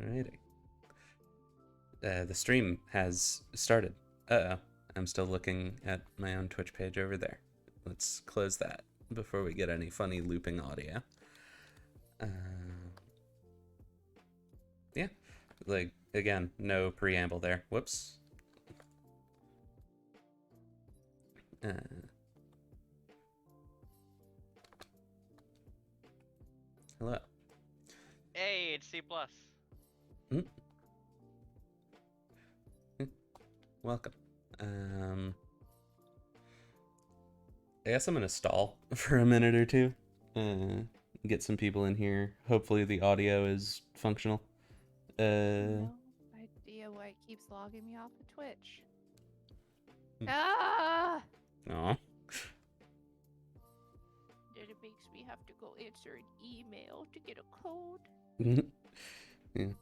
Alrighty. The stream has started. Uh-oh. I'm still looking at my own Twitch page over there. Let's close that before we get any funny looping audio. Yeah. Like, again, no preamble there. Whoops. Hello. Hey, it's C+. Welcome. I guess I'm gonna stall for a minute or two. Get some people in here. Hopefully the audio is functional. No idea why it keeps logging me off of Twitch. Ah! Aw. Then it makes me have to go answer an email to get a code. Yeah. Oh.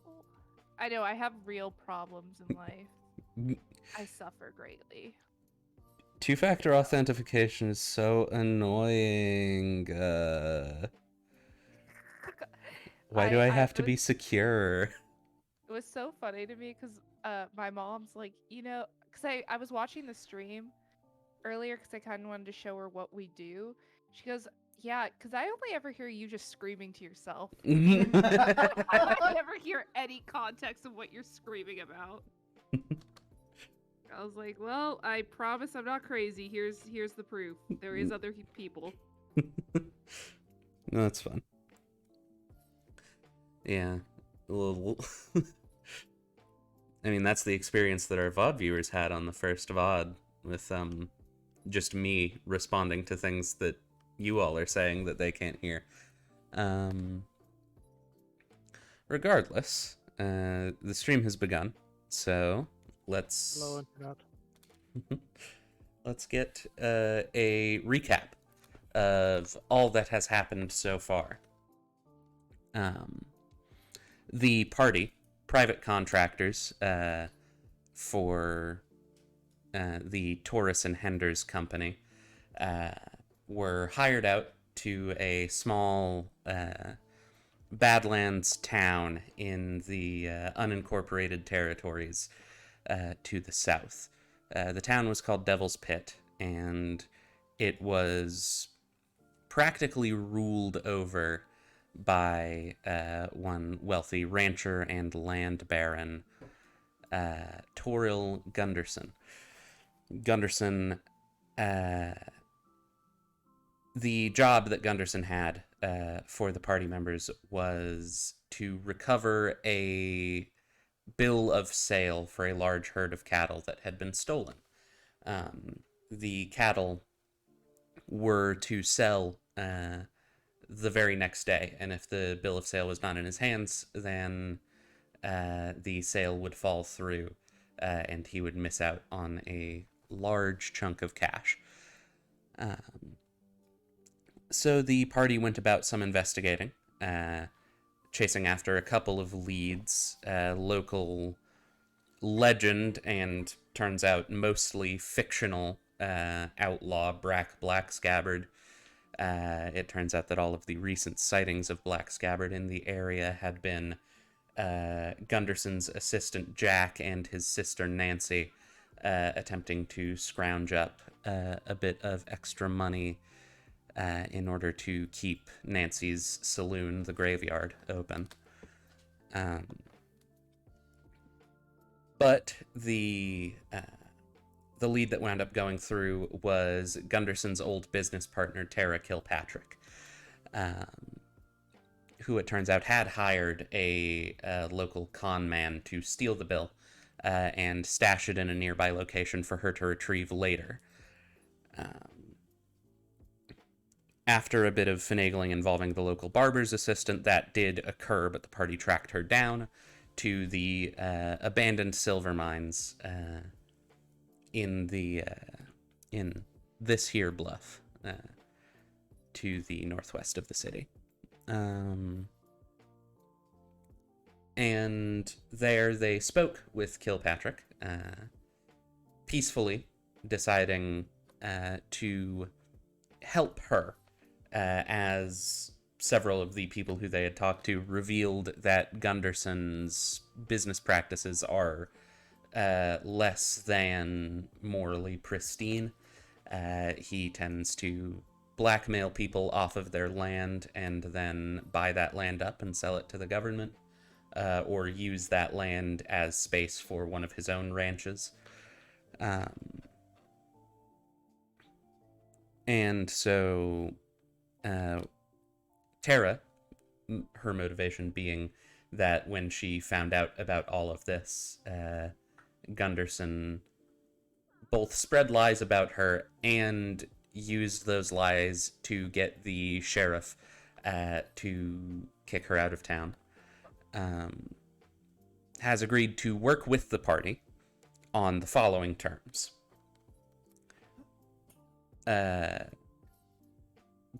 I know, I have real problems in life. I suffer greatly. Two-factor authentication is so annoying. Why do I have to be secure? It was so funny to me because my mom's like, because I was watching the stream earlier because I kind of wanted to show her what we do. She goes, yeah, because I only ever hear you just screaming to yourself. I never hear any context of what you're screaming about. I was like, well, I promise I'm not crazy. Here's the proof. There is other people. No, that's fun. Yeah. Well, I mean, that's the experience that our VOD viewers had on the first VOD with just me responding to things that you all are saying that they can't hear. Regardless, the stream has begun, so let's... Hello, Internet. Let's get a recap of all that has happened so far. The party, private contractors for the Taurus and Henders company, were hired out to a small Badlands town in the unincorporated territories to the south. The town was called Devil's Pit, and it was practically ruled over by one wealthy rancher and land baron, Toril Gunderson. Gunderson, the job that Gunderson had for the party members was to recover a bill of sale for a large herd of cattle that had been stolen. The cattle were to sell the very next day, and if the bill of sale was not in his hands, then the sale would fall through, and he would miss out on a large chunk of cash. So the party went about some investigating, chasing after a couple of leads, local legend and turns out mostly fictional outlaw Black Scabbard. It turns out that all of the recent sightings of Black Scabbard in the area had been Gunderson's assistant Jack and his sister Nancy attempting to scrounge up a bit of extra money in order to keep Nancy's saloon, the Graveyard, open. But the lead that wound up going through was Gunderson's old business partner, Tara Kilpatrick, who it turns out had hired a local con man to steal the bill and stash it in a nearby location for her to retrieve later. After a bit of finagling involving the local barber's assistant, that did occur, but the party tracked her down to the abandoned silver mines in this here bluff to the northwest of the city. And there they spoke with Kilpatrick, peacefully deciding to help her as several of the people who they had talked to revealed that Gunderson's business practices are less than morally pristine. He tends to blackmail people off of their land and then buy that land up and sell it to the government, or use that land as space for one of his own ranches. And so Tara, her motivation being that when she found out about all of this, Gunderson both spread lies about her and used those lies to get the sheriff to kick her out of town, has agreed to work with the party on the following terms.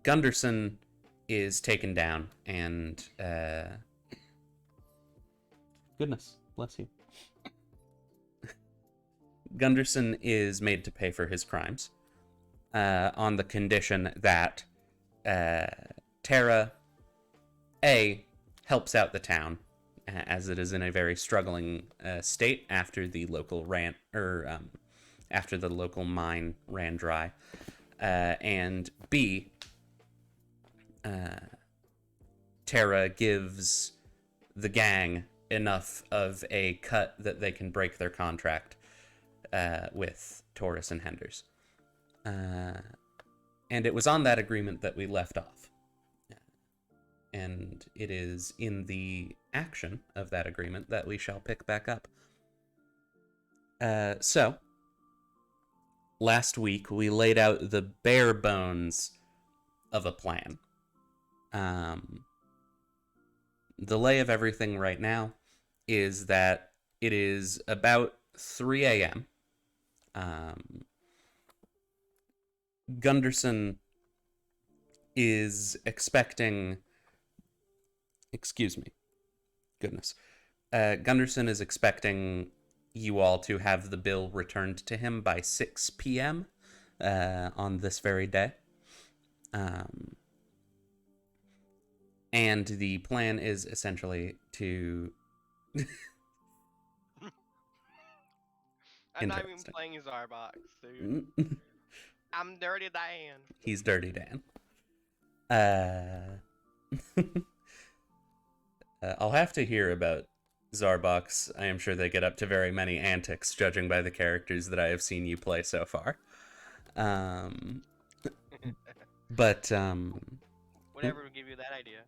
Gunderson is taken down and goodness bless you. Gunderson is made to pay for his crimes on the condition that Tara A helps out the town as it is in a very struggling state after the local after the local mine ran dry, and B, Tara gives the gang enough of a cut that they can break their contract with Taurus and Henders. And it was on that agreement that we left off. And it is in the action of that agreement that we shall pick back up. So, last week we laid out the bare bones of a plan. The lay of everything right now is that it is about 3 a.m. Gunderson is expecting... Excuse me. Goodness. Gunderson is expecting you all to have the bill returned to him by 6 p.m. On this very day. And the plan is essentially to... I'm not even playing Zarbox, dude. I'm Dirty Dan. He's Dirty Dan. I'll have to hear about Zarbox. I am sure they get up to very many antics, judging by the characters that I have seen you play so far. But whatever will give you that idea.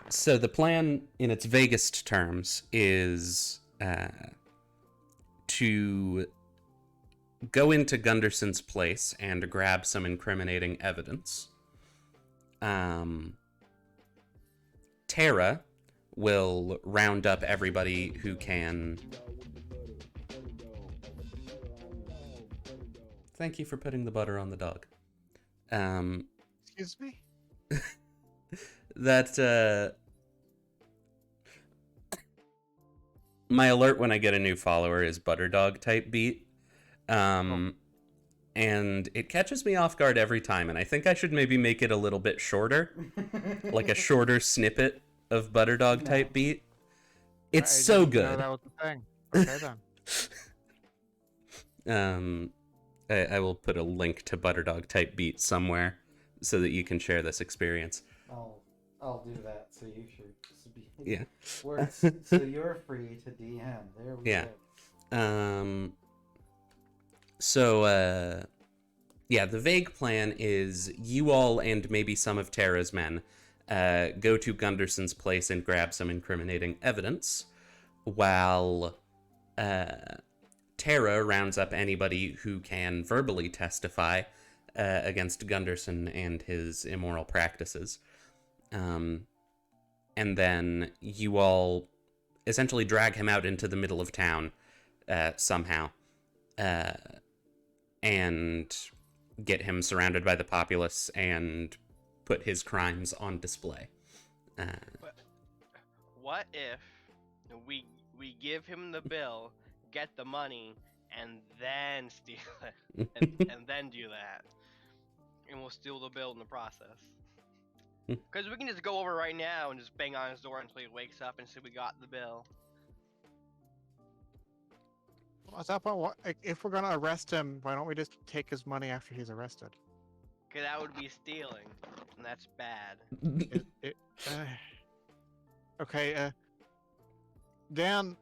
So the plan, in its vaguest terms, is to go into Gunderson's place and grab some incriminating evidence. Tara will round up everybody who can... Thank you for putting the butter on the dog. Excuse me? That, my alert when I get a new follower is Butterdog type beat. And it catches me off guard every time, and I think I should maybe make it a little bit shorter. Like a shorter snippet of Butterdog type beat. It's so good. That was the thing. Okay then. I will put a link to Butterdog type beat somewhere so that you can share this experience. I'll do that. So you should be. Yeah. So you're free to DM. There we go. So yeah, the vague plan is you all and maybe some of Tara's men go to Gunderson's place and grab some incriminating evidence, while Tara rounds up anybody who can verbally testify against Gunderson and his immoral practices. And then you all essentially drag him out into the middle of town somehow, and get him surrounded by the populace and put his crimes on display. What if we give him the bill, get the money, and then steal it, and then do that? and we'll steal the bill in the process. Hmm. Because we can just go over right now and just bang on his door until he wakes up and say we got the bill. Well, at that point, if we're gonna arrest him, why don't we just take his money after he's arrested? Because that would be stealing, and that's bad. Okay, Dan,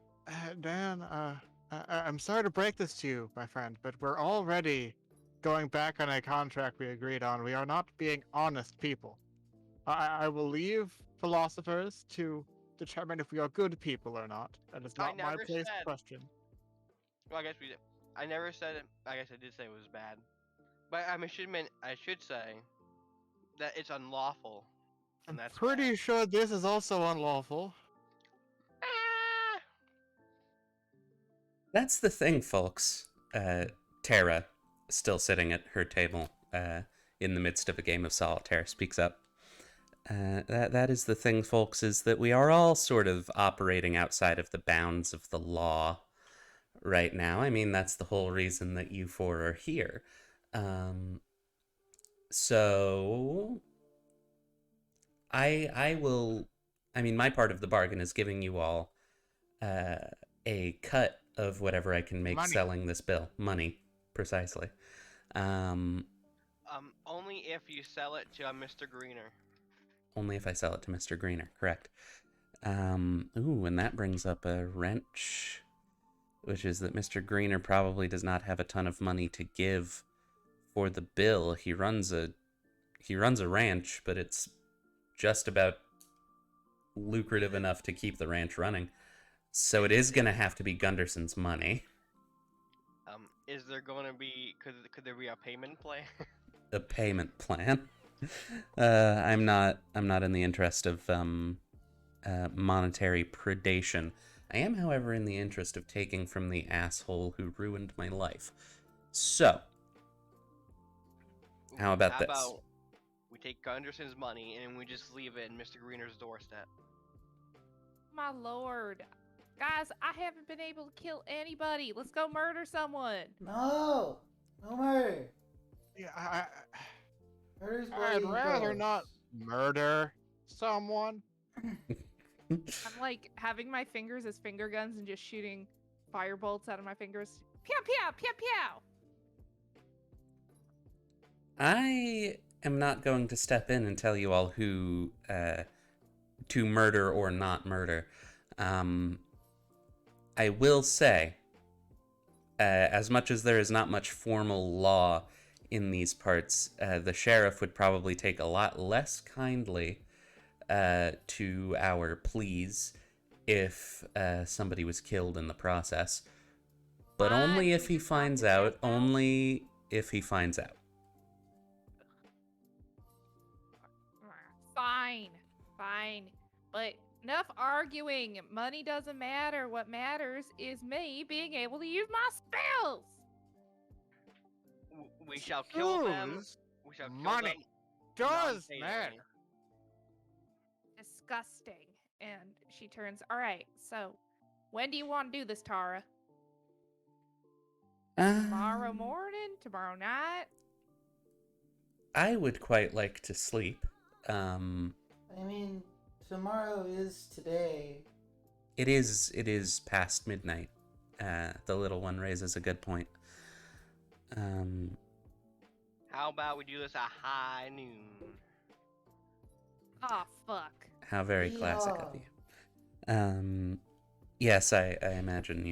I'm sorry to break this to you, my friend, but we're already going back on a contract we agreed on. We are not being honest people. I will leave philosophers to determine if we are good people or not. That is not my never place to said- question. Well, I guess we did. I never said it. I guess I did say it was bad. But I should say that it's unlawful. I'm And that's pretty bad. sure this is also unlawful. Ah! That's the thing, folks. Tara, still sitting at her table in the midst of a game of solitaire, speaks up. That is the thing, folks, is that we are all sort of operating outside of the bounds of the law right now. I mean, that's the whole reason that you four are here. So I will. I mean, my part of the bargain is giving you all a cut of whatever I can make Money. selling this bill. Money, precisely. Only if you sell it to Mr. Greener. Only if I sell it to Mr. Greener, correct. Ooh, and that brings up a wrench, which is that Mr. Greener probably does not have a ton of money to give for the bill. He runs a ranch, but it's just about lucrative enough to keep the ranch running. So it is going to have to be Gunderson's money. Is there going to be... Could there be a payment plan? A payment plan? I'm not in the interest of monetary predation. I am, however, in the interest of taking from the asshole who ruined my life. So, how about this? How about we take Gunderson's money and we just leave it in Mr. Greener's doorstep? My lord. Guys, I haven't been able to kill anybody. Let's go murder someone. No! No murder! Yeah, Murder's I'd bloody rather gross. not murder someone. I'm like having my fingers as finger guns and just shooting fire bolts out of my fingers. Pew, pew, pew, pew. I am not going to step in and tell you all who to murder or not murder. I will say, as much as there is not much formal law in these parts, the sheriff would probably take a lot less kindly to our pleas if somebody was killed in the process. But What? only if You he just knocked finds his out. ass out? Only if he finds out. Fine. But enough arguing. Money doesn't matter. What matters is me being able to use my spells. We shall kill them. Whose We shall kill money them does non-fatally. matter. Disgusting. And she turns, all right, so when do you want to do this, Tara? Tomorrow morning? Tomorrow night? I would quite like to sleep. I mean, tomorrow is today. It is past midnight. The little one raises a good point. How about we do this at high noon? Oh, fuck. How very classic of you. Yes, I imagine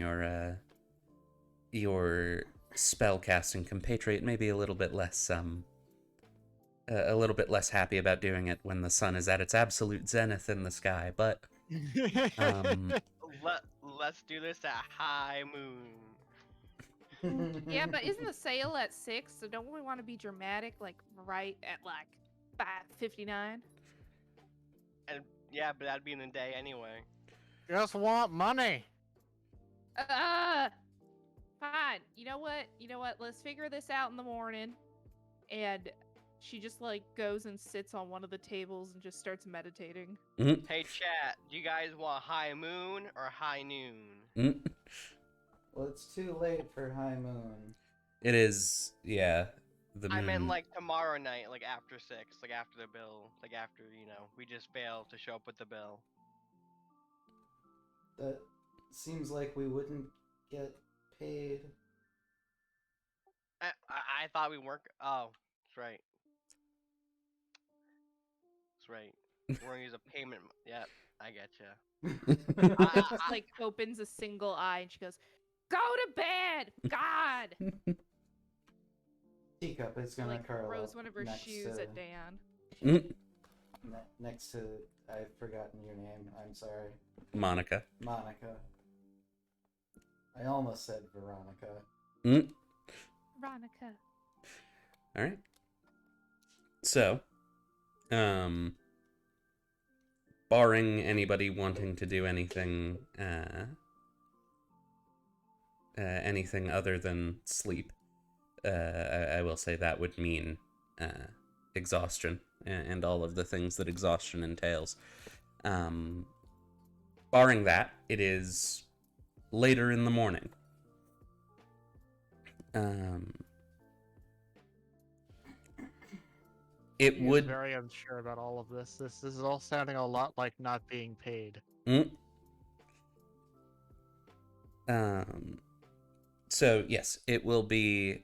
your spellcasting compatriot may be a little bit less happy about doing it when the sun is at its absolute zenith in the sky, but Let's do this at high moon. Yeah, but isn't the sale at 6? So don't we want to be dramatic, like right at like 5:59? And yeah, but that'd be in the day anyway. Just want money. Fine. You know what? Let's figure this out in the morning. And she just like goes and sits on one of the tables and just starts meditating. Hey chat, do you guys want high moon or high noon? Well, it's too late for high moon. It is, yeah. I meant like tomorrow night, like after 6, like after the bill, like after, we just failed to show up with the bill. That seems like we wouldn't get paid. I thought we weren't. Oh, that's right. That's right. We're gonna use a payment. Yep, I getcha. It just like opens a single eye and she goes, "Go to bed, God!" Teacup is gonna like curl throws up one of her next shoes to, at Dan. next to, I've forgotten your name. I'm sorry. Monica. Monica. I almost said Veronica. Veronica. All right. So, barring anybody wanting to do anything, anything other than sleep, I will say that would mean exhaustion and all of the things that exhaustion entails. Barring that, it is later in the morning. It He would is very unsure about all of this. This is all sounding a lot like not being paid. So yes, it will be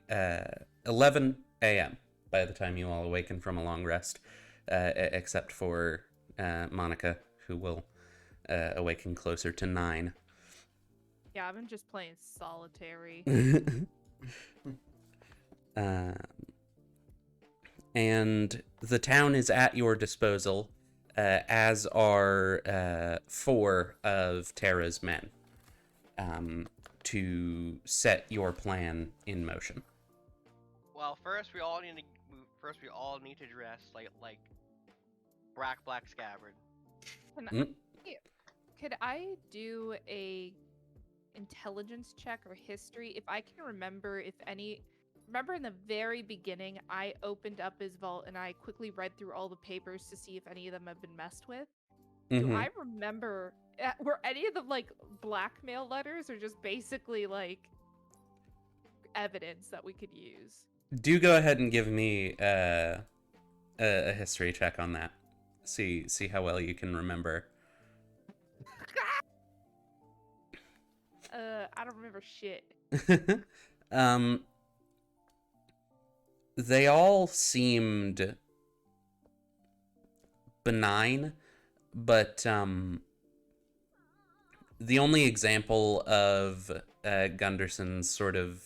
11 a.m. by the time you all awaken from a long rest, except for Monica, who will awaken closer to 9. Yeah, I've been just playing solitary. And the town is at your disposal, as are 4 of Terra's men, to set your plan in motion. Well, first we all need to dress like Black Scabbard. Could I do a intelligence check or history if I can remember Remember in the very beginning, I opened up his vault and I quickly read through all the papers to see if any of them have been messed with. Do I remember, were any of them like blackmail letters or just basically like evidence that we could use? Do go ahead and give me a history check on that. See how well you can remember. I don't remember shit. They all seemed benign, but the only example of Gunderson's sort of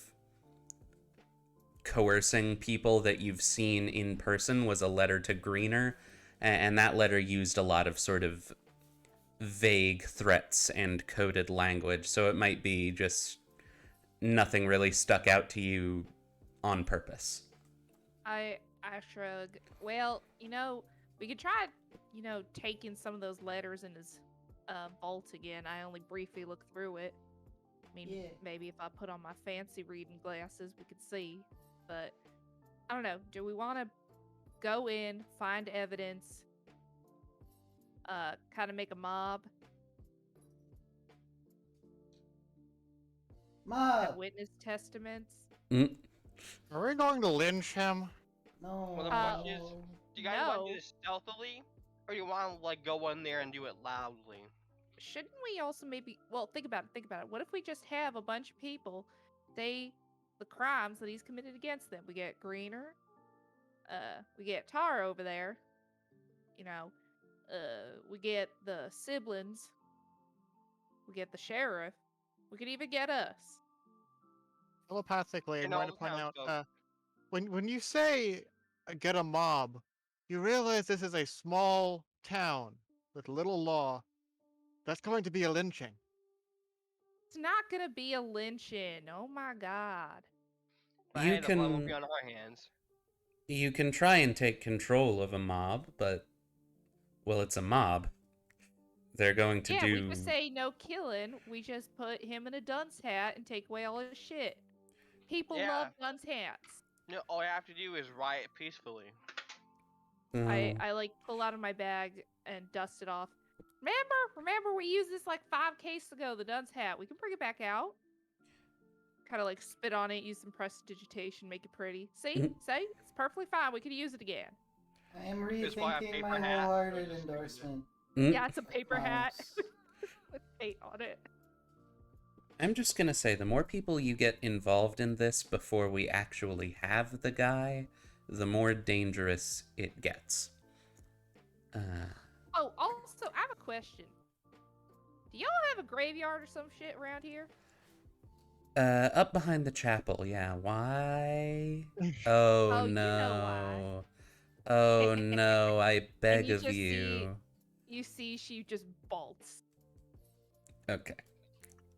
coercing people that you've seen in person was a letter to Greener, and that letter used a lot of sort of vague threats and coded language, so it might be just nothing really stuck out to you on purpose. I shrug. Well, we could try, taking some of those letters in his vault again. I only briefly looked through it. I mean, maybe if I put on my fancy reading glasses, we could see. But I don't know. Do we want to go in, find evidence, kind of make a mob? Mob! Witness testaments? Are we going to lynch him? No. Well, the question is, do you guys want to do this stealthily, or do you want to go in there and do it loudly? Shouldn't we also maybe? Well, think about it. What if we just have a bunch of people say the crimes that he's committed against them? We get Greener, we get Tar over there. We get the siblings. We get the sheriff. We could even get us. Telepathically, I'm going to point out, when you say get a mob, you realize this is a small town with little law. That's going to be a lynching. It's not going to be a lynching. Oh my god. But hey, the blood will be on our hands. You can try and take control of a mob, but, well, it's a mob. They're going to do... Yeah, we just say no killing. We just put him in a dunce hat and take away all his shit. People love dunce hats. No, all I have to do is riot peacefully. I like pull out of my bag and dust it off. Remember we used this like 5 cases ago, the dunce hat. We can bring it back out. kind of like spit on it, use some prestidigitation, make it pretty. See, Mhm. say it's perfectly fine. We could use it again. I am Just buy a rethinking paper my hat. wholehearted endorsement. Yeah, it's a paper hat Promise. with paint on it. I'm just gonna say, the more people you get involved in this before we actually have the guy, the more dangerous it gets. Oh, also, I have a question. Do y'all have a graveyard or some shit around here? Up behind the chapel, yeah. Why? Oh, Oh, you no. know why. Oh, no, I beg you of just you. You see, she just bolts. Okay.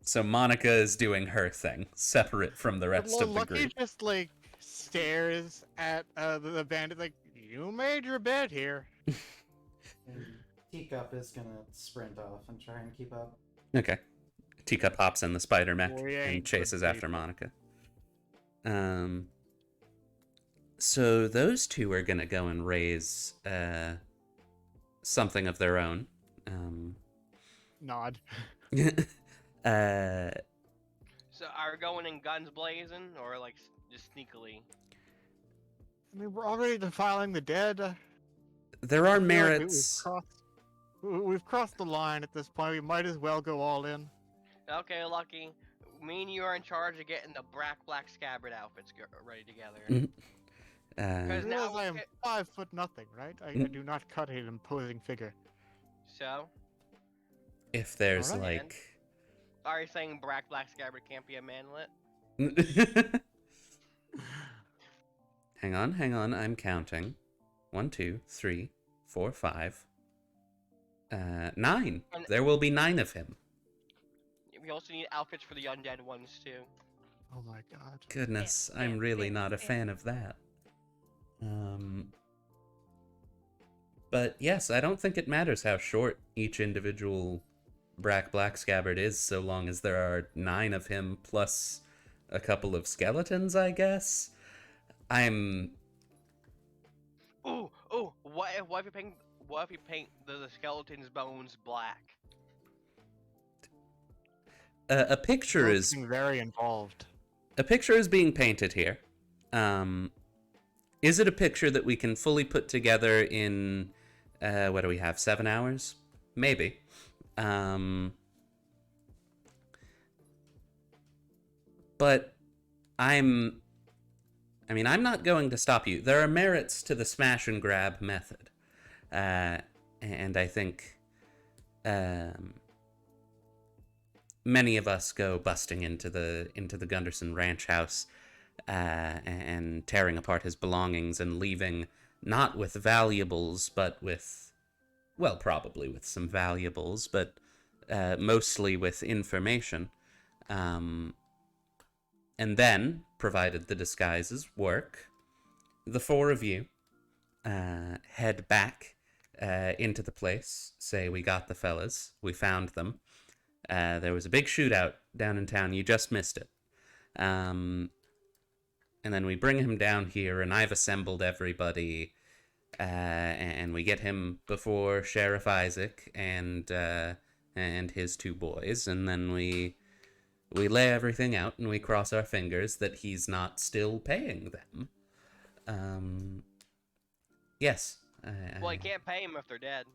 So Monica is doing her thing, separate from the rest Well, of the Lucky group. just like stares at the bandit like, you made your bed here. And Teacup is gonna sprint off and try and keep up. Okay. Teacup hops in the spider mech We ain't and chases good after people. Monica. So those two are gonna go and raise something of their own. Nod. So are we going in guns blazing or like just sneakily? I mean, we're already defiling the dead. There are I feel like merits. we've crossed the line at this point. We might as well go all in. Okay, Lucky. Me and you are in charge of getting the black scabbard outfits ready together. Mhm. You Because now realize I am we 5'0" right? I do not cut an imposing figure. So, If there's Alright. like... are you saying black scabbard can't be a manlet? Hang on, I'm counting. 1, 2, 3, 4, 5. 9. And- There will be 9 of him. We also need outfits for the undead ones too. Oh my god. Goodness, Yeah, I'm yeah, really yeah, not a yeah. fan of that. But yes, I don't think it matters how short each individual black scabbard is, so long as there are 9 of him plus a couple of skeletons, I guess. Ooh, what if you paint the skeleton's bones black? A picture You're is looking very involved. being painted here. Is it a picture that we can fully put together in what do we have, 7 hours? Maybe. But I'm not going to stop you. There are merits to the smash and grab method. And I think many of us go busting into the Gunderson ranch house and tearing apart his belongings and leaving not with valuables, but with, well, probably with some valuables, but mostly with information. And then, provided the disguises work, the 4 of you head back into the place, say, we got the fellas, we found them. There was a big shootout down in town, you just missed it. And then we bring him down here, and I've assembled everybody, and we get him before Sheriff Isaac and his 2 boys, and then we lay everything out, and we cross our fingers that he's not still paying them. Yes. Well, you can't pay them if they're dead.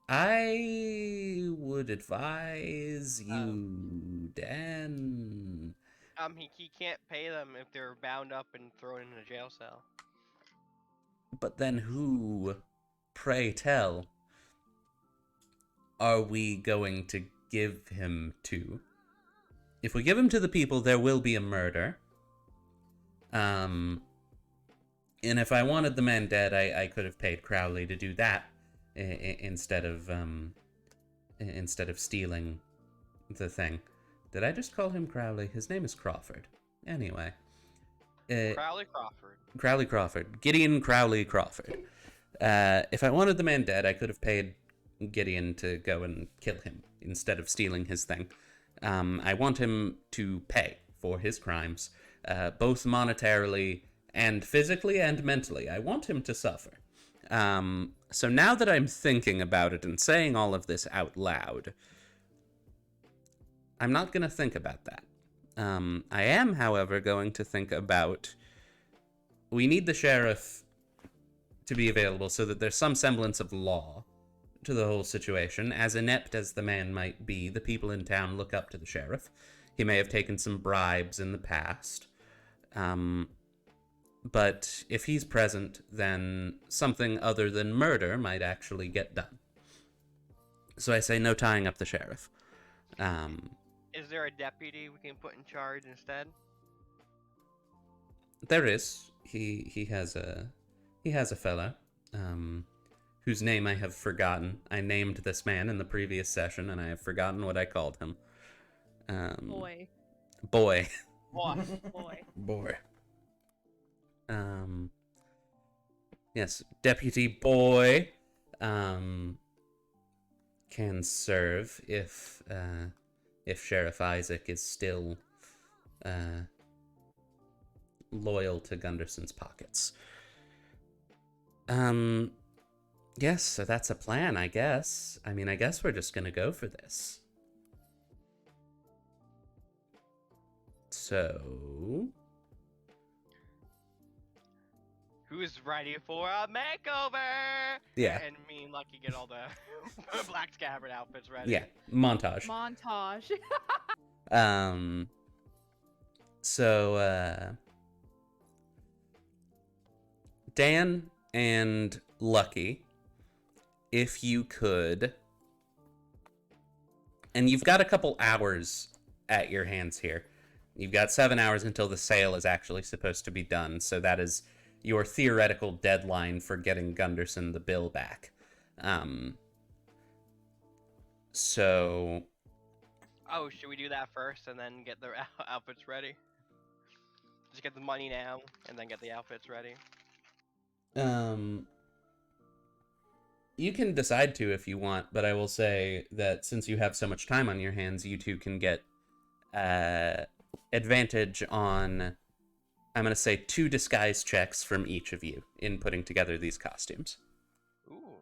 I would advise you, Dan. He can't pay them if they're bound up and thrown in a jail cell. But then who, pray tell, are we going to give him to? If we give him to the people, there will be a murder. And if I wanted the men dead, I could have paid Crowley to do that instead of stealing the thing. Did I just call him Crowley? His name is Crawford. Anyway. Crowley Crawford. Crowley Crawford. Gideon Crowley Crawford. If I wanted the man dead, I could have paid Gideon to go and kill him instead of stealing his thing. I want him to pay for his crimes, both monetarily and physically and mentally. I want him to suffer. So now that I'm thinking about it and saying all of this out loud, I'm not going to think about that. I am, however, going to think about... We need the sheriff to be available so that there's some semblance of law to the whole situation. As inept as the man might be, the people in town look up to the sheriff. He may have taken some bribes in the past. But if he's present, then something other than murder might actually get done. So I say no tying up the sheriff. Is there a deputy we can put in charge instead? There is. He has a fellow, whose name I have forgotten. I named this man in the previous session, and I have forgotten what I called him. Boy. Boy. Boy. Boy. Yes, Deputy Boy, can serve if Sheriff Isaac is still, loyal to Gunderson's pockets. Yes, so that's a plan, I guess. I mean, I guess we're just gonna go for this. So... Who's ready for a makeover? Yeah. And me and Lucky get all the black scabbard outfits ready. Yeah, montage. Montage. So, Dan and Lucky, if you could, and you've got a couple hours at your hands here. You've got 7 hours until the sale is actually supposed to be done, so that is your theoretical deadline for getting Gunderson the bill back. So... Oh, should we do that first and then get the outfits ready? Just get the money now and then get the outfits ready. You can decide to if you want, but I will say that since you have so much time on your hands, you two can get advantage on, I'm going to say, 2 disguise checks from each of you in putting together these costumes. Ooh.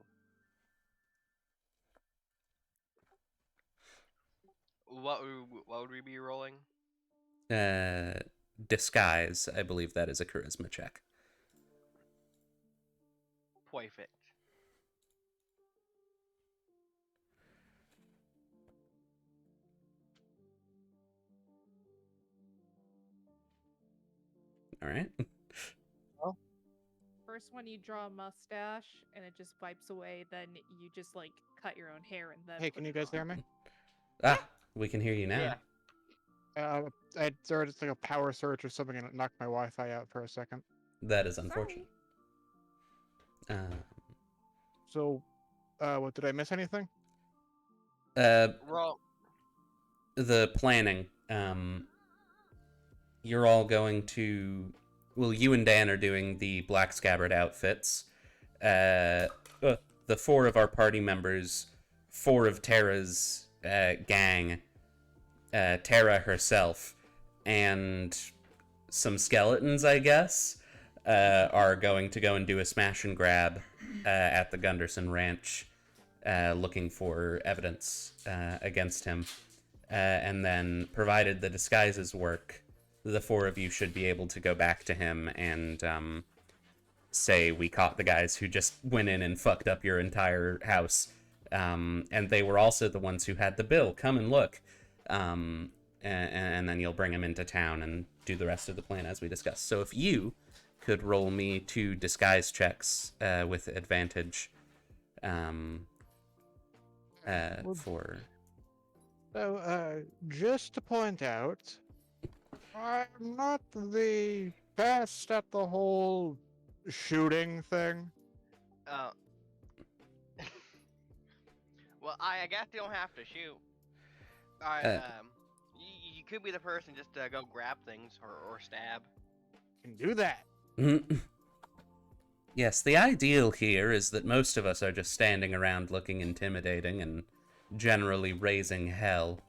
What would we be rolling? Disguise, I believe that is a charisma check. Perfect. All right. First one, you draw a mustache, and it just wipes away. Then you just like cut your own hair, and then. Hey, put can you it guys on. hear me? Ah, we can hear you now. Yeah. I started like a power surge or something and it knocked my Wi-Fi out for a second. That is unfortunate. So, what, did I miss anything? Roll. The planning. You're all going to... Well, you and Dan are doing the Black Scabbard outfits. The 4 of our party members, 4 of Tara's gang, Tara herself, and some skeletons, I guess, are going to go and do a smash and grab at the Gunderson Ranch, looking for evidence against him. And then, provided the disguises work, the 4 of you should be able to go back to him and say, we caught the guys who just went in and fucked up your entire house. And they were also the ones who had the bill. Come and look. And then you'll bring him into town and do the rest of the plan as we discussed. So if you could roll me 2 disguise checks with advantage for... So, just to point out, I'm not the best at the whole shooting thing. Well, I guess you don't have to shoot. You could be the person just to go grab things or stab. Can do that. Yes, the ideal here is that most of us are just standing around looking intimidating and generally raising hell,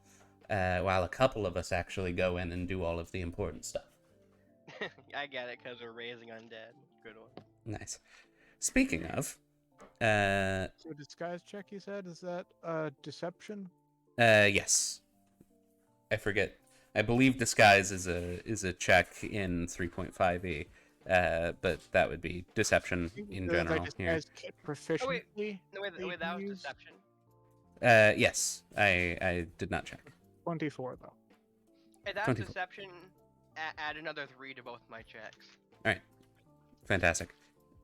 while a couple of us actually go in and do all of the important stuff. I get it, because we're raising undead. Good one. Nice. Speaking of, So disguise check, you said? Is that deception? yes. I forget. I believe disguise is a check in 3.5e, but that would be deception in general here. Proficiency. No, wait, that was deception. Yes, I did not check. 24 though. Hey, that's 24. deception. Add another 3 to both my checks. All right, fantastic.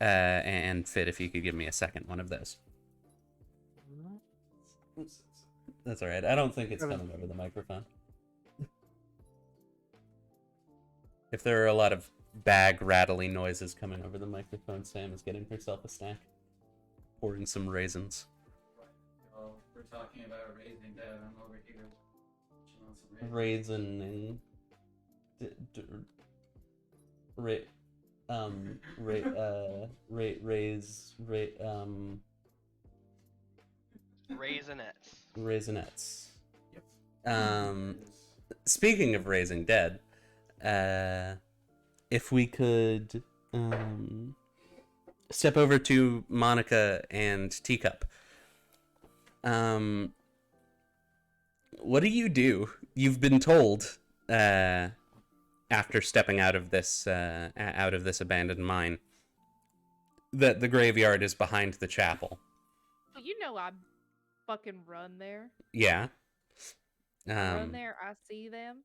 And Fit, if you could give me a second one of those. That's all right. I don't think it's coming over the microphone. If there are a lot of bag rattling noises coming over the microphone, Sam is getting herself a snack, pouring some raisins. Oh, we're talking about raising dead. I'm over here chewing some Raisinets. Yep. Speaking of raising dead, if we could step over to Monica and Teacup. What do you do? You've been told after stepping out of this abandoned mine that the graveyard is behind the chapel. You know I fucking run there. Yeah. I run there, I see them,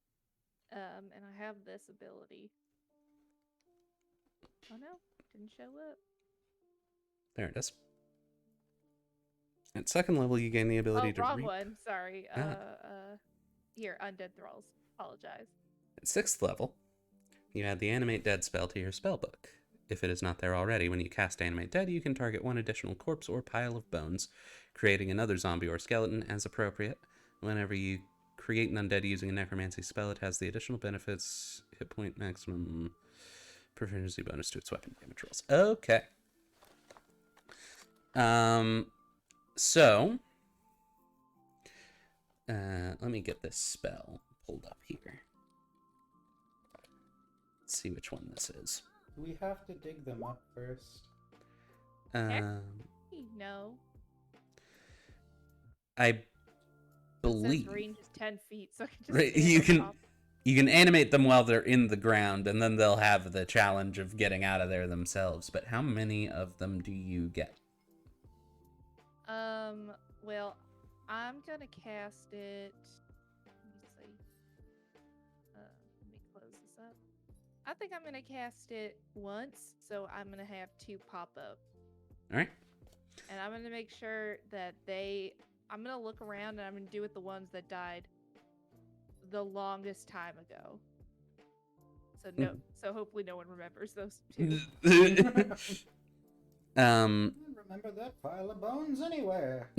and I have this ability. Oh no, didn't show up. There it is. At second level, you gain the ability to wrong reap. one. Sorry. Here, Undead Thralls. Apologize. At 6th level, you add the Animate Dead spell to your spellbook. If it is not there already, when you cast Animate Dead, you can target one additional corpse or pile of bones, creating another zombie or skeleton as appropriate. Whenever you create an undead using a necromancy spell, it has the additional benefits, hit point maximum, proficiency bonus to its weapon damage rolls. Okay. So, let me get this spell pulled up here. Let's see which one this is. Do we have to dig them up first? No. I It believe says range is 10 feet, so I can just right, stand you on can top. you can animate them while they're in the ground, and then they'll have the challenge of getting out of there themselves. But how many of them do you get? Well, I'm gonna cast it. Let me see. Let me close this up. I think I'm gonna cast it once, so I'm gonna have 2 pop up. All right. And I'm gonna make sure that I'm gonna look around and I'm gonna do it the ones that died the longest time ago. So hopefully no one remembers those 2. I don't remember that pile of bones anywhere.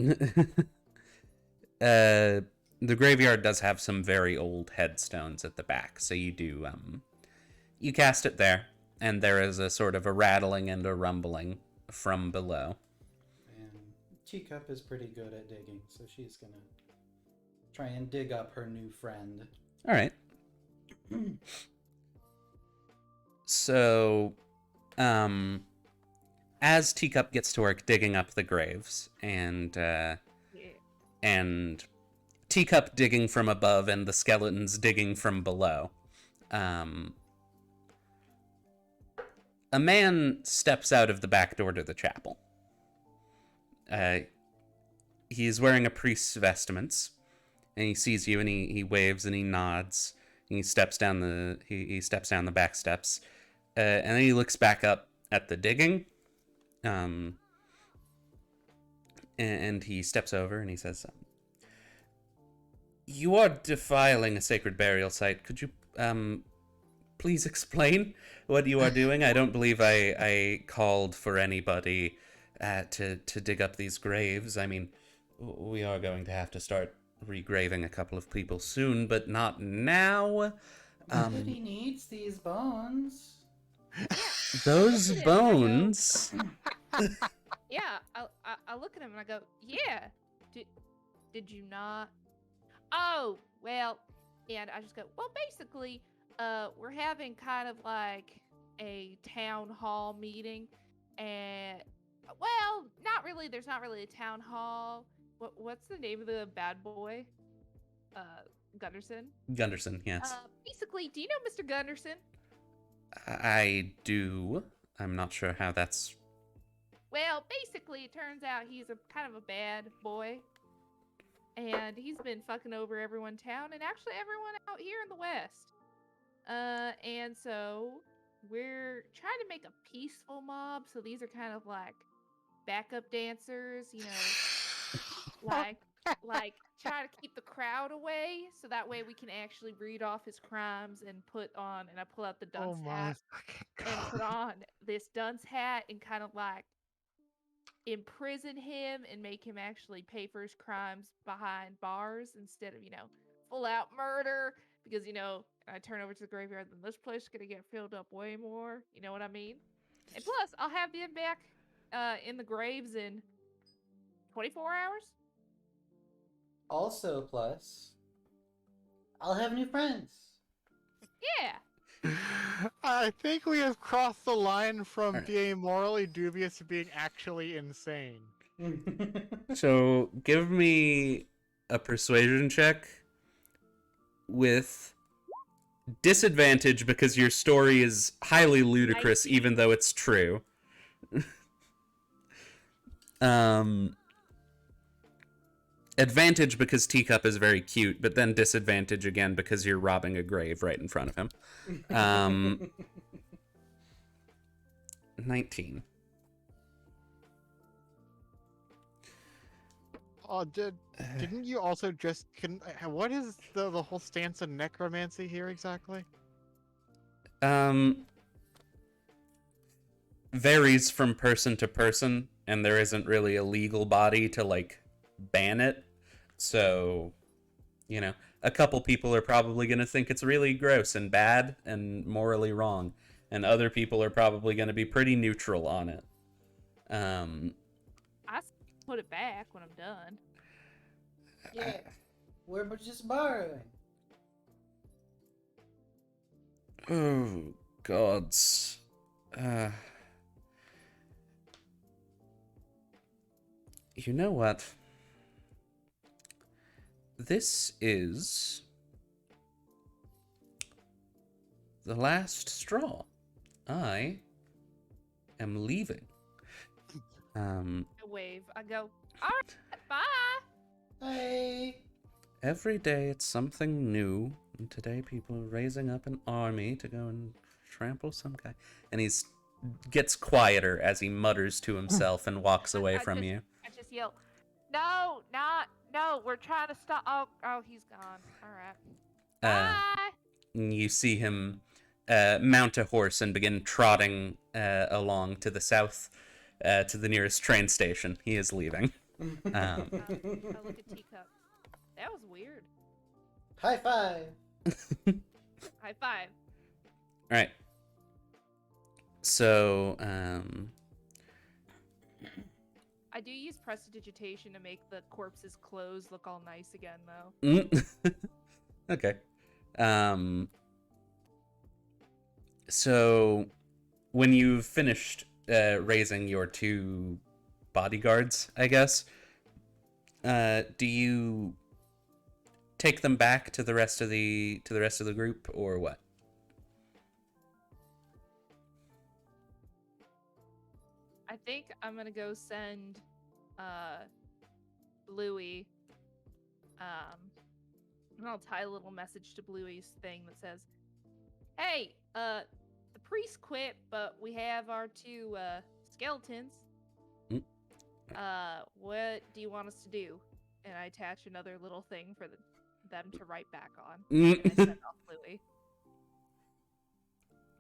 The graveyard does have some very old headstones at the back, so you do you cast it there, and there is a sort of a rattling and a rumbling from below. And Teacup is pretty good at digging, so she's gonna try and dig up her new friend. All right. So, as Teacup gets to work digging up the graves, and Teacup digging from above and the skeletons digging from below, a man steps out of the back door to the chapel. He's wearing a priest's vestments, and he sees you, and he waves and he nods. And he steps down the back steps, and then he looks back up at the digging. And he steps over and he says, "You are defiling a sacred burial site. Could you please explain what you are doing? I don't believe I called for anybody to dig up these graves. I mean, we are going to have to start regraving a couple of people soon, but not now." Nobody needs these bones. Those bones. Yeah, I look at him and I go, "Yeah, did you not?" Oh, well, and I just go, "Well, basically, we're having kind of like a town hall meeting, and well, not really. There's not really a town hall. What's the name of the bad boy?" Gunderson. Gunderson, yes. Basically, do you know Mr. Gunderson? I do. I'm not sure how that's... Well, basically, it turns out he's a kind of a bad boy. And he's been fucking over everyone in town and actually everyone out here in the West. And so we're trying to make a peaceful mob. So these are kind of like backup dancers, you know, like try to keep the crowd away. So that way we can actually read off his crimes and put on, and I pull out the dunce hat and put on this dunce hat and kind of like imprison him and make him actually pay for his crimes behind bars instead of, you know, full out murder. Because, you know, I turn over to the graveyard, then this place is going to get filled up way more. You know what I mean? And plus, I'll have them back in the graves in 24 hours. Also, plus, I'll have new friends. Yeah. I think we have crossed the line from Alright. being morally dubious to being actually insane. So, give me a persuasion check with disadvantage because your story is highly ludicrous, even though it's true. Advantage because Teacup is very cute, but then disadvantage again because you're robbing a grave right in front of him. 19. Oh, didn't you also just... what is the whole stance of necromancy here exactly? Varies from person to person, and there isn't really a legal body to, like, ban it. So, you know, a couple people are probably going to think it's really gross and bad and morally wrong, and other people are probably going to be pretty neutral on it. I put it back when I'm done. Yeah, we're just borrowing. Oh, gods. You know what? This is the last straw. I am leaving. I wave. I go, all right, bye. Hey. Every day it's something new, and today people are raising up an army to go and trample some guy. And he's gets quieter as he mutters to himself and walks away from you. I just yell, no, we're trying to stop. Oh, he's gone. All right. Bye. You see him mount a horse and begin trotting along to the south to the nearest train station. He is leaving. I look at Teacup. That was weird. High five. High five. All right. So, I do use prestidigitation to make the corpse's clothes look all nice again, though. okay. So, when you've finished raising your two bodyguards, I guess, do you take them back to the rest of the group, or what? I think I'm gonna go send Bluey. And I'll tie a little message to Bluey's thing that says, "Hey, the priest quit, but we have our two skeletons. What do you want us to do?" And I attach another little thing for them to write back on. And I send off Bluey.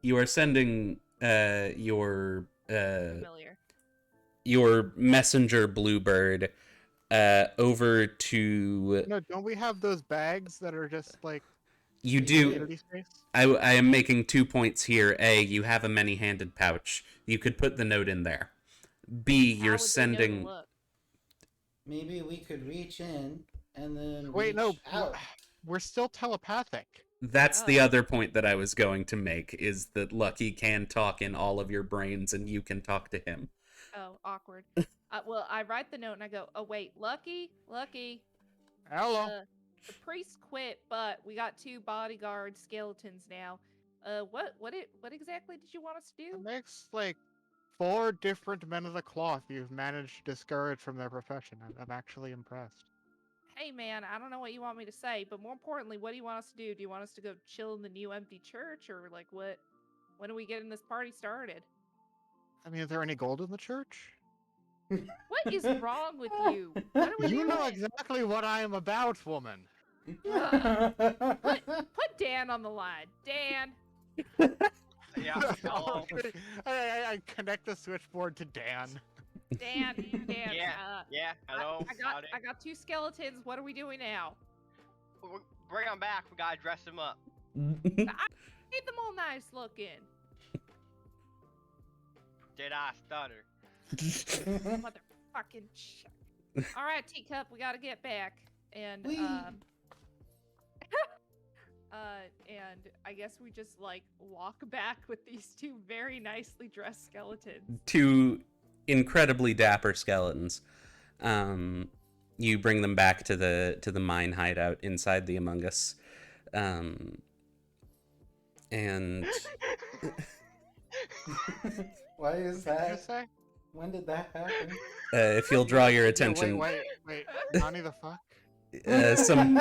You are sending your Familiar. your messenger bluebird over to... No, don't we have those bags that are just like... You do. I am making 2 points here. A, you have a many-handed pouch. You could put the note in there. B, How you're would they know to sending... look? Maybe we could reach in and then Wait, no, reach out. we're still telepathic. That's the Oh. other point that I was going to make, is that Lucky can talk in all of your brains and you can talk to him. Oh, awkward. Well, I write the note and I go, "Oh wait, Lucky, Hello. The priest quit, but we got 2 bodyguard skeletons now. What exactly did you want us to do? It makes like 4 different men of the cloth you've managed to discourage from their profession. I'm actually impressed. Hey man, I don't know what you want me to say, but more importantly, what do you want us to do? Do you want us to go chill in the new empty church, or like what? When are we getting this party started? I mean, is there any gold in the church? What is wrong with you? What are we You doing? know exactly what I am about, woman. Put Dan on the line. Dan. Yeah. Hello. I connect the switchboard to Dan. Dan. Yeah. Hello. Howdy. I got 2 skeletons. What are we doing now? Bring them back. We gotta dress them up. Keep them all nice looking. Did I stutter? Motherfucking shit. All right, Teacup, we gotta get back, and Whee! and I guess we just like walk back with these 2 very nicely dressed skeletons. 2 incredibly dapper skeletons. You bring them back to the mine hideout inside the Among Us, and Why is What did you that? say? When did that happen? if you'll draw your Yeah, attention, wait. Nani the fuck? some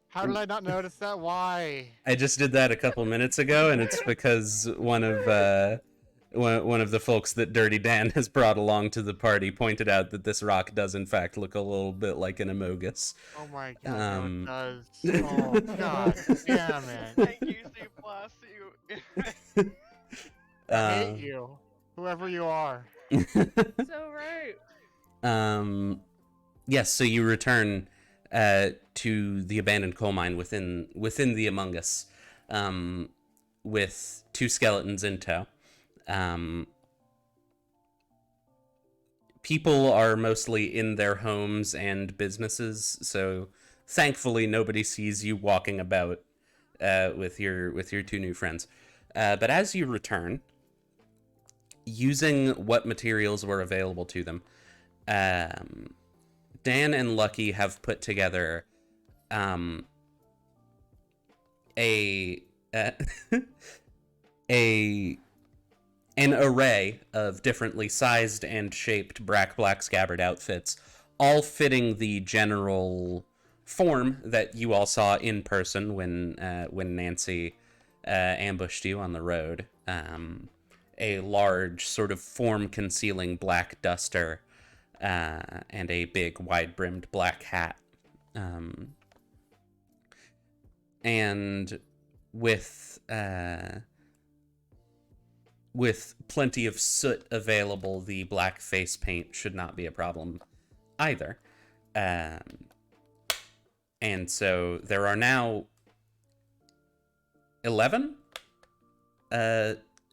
How did I not notice that? Why? I just did that a couple minutes ago, and it's because one of the folks that Dirty Dan has brought along to the party pointed out that this rock does in fact look a little bit like an amogus. Oh my god, no, it does. Um, Oh god, damn it. Thank you, C+. You. I hate you, whoever you are. So right. Yes, so you return to the abandoned coal mine within the Among Us, with 2 skeletons in tow. People are mostly in their homes and businesses, so thankfully nobody sees you walking about with your 2 new friends. But as you return, using what materials were available to them, Dan and Lucky have put together an array of differently sized and shaped black scabbard outfits, all fitting the general form that you all saw in person when Nancy ambushed you on the road. A large sort of form-concealing black duster, and a big wide-brimmed black hat. And with plenty of soot available, the black face paint should not be a problem either. And so there are now 11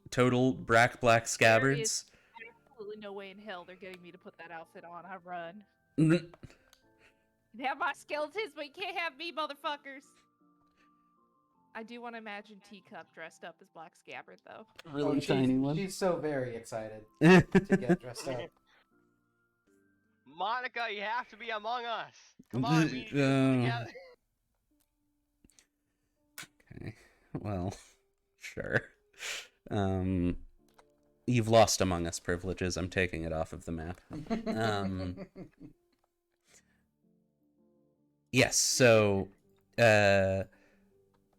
total black scabbards. Absolutely no way in hell they're getting me to put that outfit on. I run. N- You have my skeletons, but you can't have me, motherfuckers. I do want to imagine Teacup dressed up as Black Scabbard, though. Really She's so very excited to get dressed up. Monica, you have to be among us. Come on, we need to do this together. Okay, well, sure. You've lost Among Us privileges. I'm taking it off of the map. Yes, so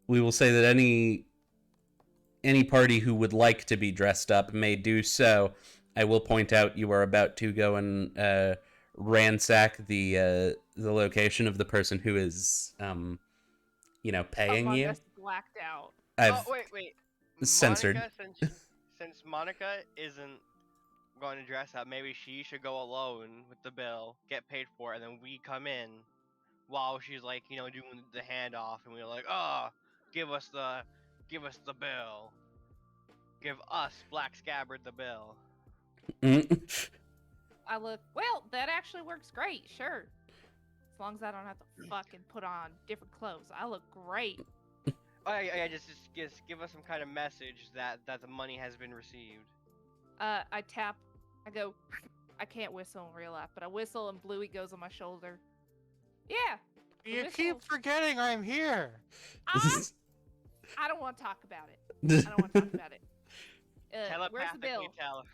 we will say that any party who would like to be dressed up may do so. I will point out you are about to go and ransack the location of the person who is paying Among you. Us blacked out. I've Wait. censored. Monica, since Monica isn't going to dress up, maybe she should go alone with the bill, get paid for it, and then we come in while she's like, doing the handoff, and we're like, oh, give us the bill. Give us Black Scabbard the bill. I look, well, that actually works great, sure. As long as I don't have to fucking put on different clothes. I look great. Oh, yeah, just give us some kind of message that the money has been received. I tap, I go, I can't whistle in real life, but I whistle and Bluey goes on my shoulder. Yeah, You whistle- keep forgetting I'm here. Ah, I don't want to talk about it. I don't want to talk about it. Where's the Telepathically bill? tell.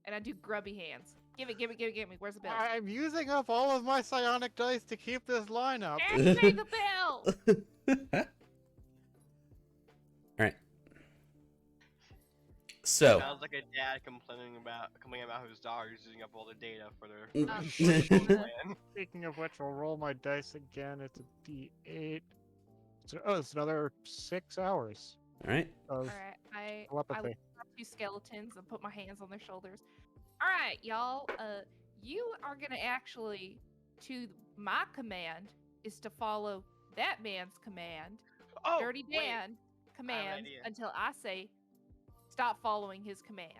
And I do grubby hands. Give me. Where's the bill? I'm using up all of my psionic dice to keep this line up. Activate the bill! Alright. So. Sounds like a dad complaining about his daughter using up all the data for Um, their plan. Speaking of which, I'll roll my dice again. It's a D8. It's another 6 hours Alright. of Alright, I telepathy. look at 2 skeletons and put my hands on their shoulders. Alright, y'all, you are gonna actually, to my command, is to follow that man's command, Oh, Dirty wait. Dan commands, idea. until I say, stop following his commands.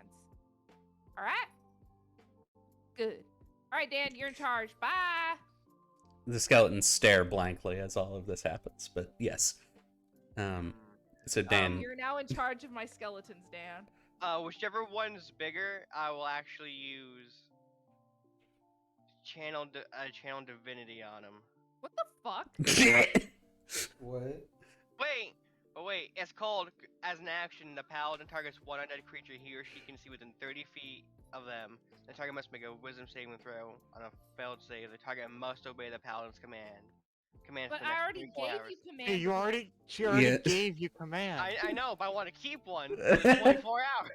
Alright? Good. Alright, Dan, you're in charge. Bye! The skeletons stare blankly as all of this happens, but yes. So Dan, You're now in charge of my skeletons, Dan. Whichever one's bigger, I will actually use channel divinity on him. What the fuck? What? Wait, it's called, as an action, the paladin targets one undead creature he or she can see within 30 feet of them. The target must make a wisdom saving throw. On a failed save, the target must obey the paladin's command. But For the I next already 24 gave hours. you command. Hey, she already Yeah. gave you command. I know, but I want to keep one for the 24 hours.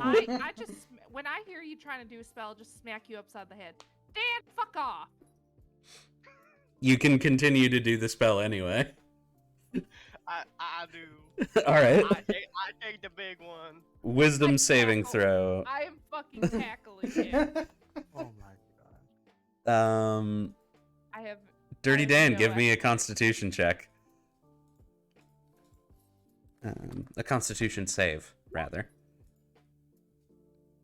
I just, when I hear you trying to do a spell, I'll just smack you upside the head. Dan, fuck off! you can continue to do the spell anyway. I do. Alright. I take the big one. Wisdom I saving tackle. throw. I am fucking tackling him. Oh my god. I have. Dirty I Dan, know give me a actually. constitution check. A constitution save, rather.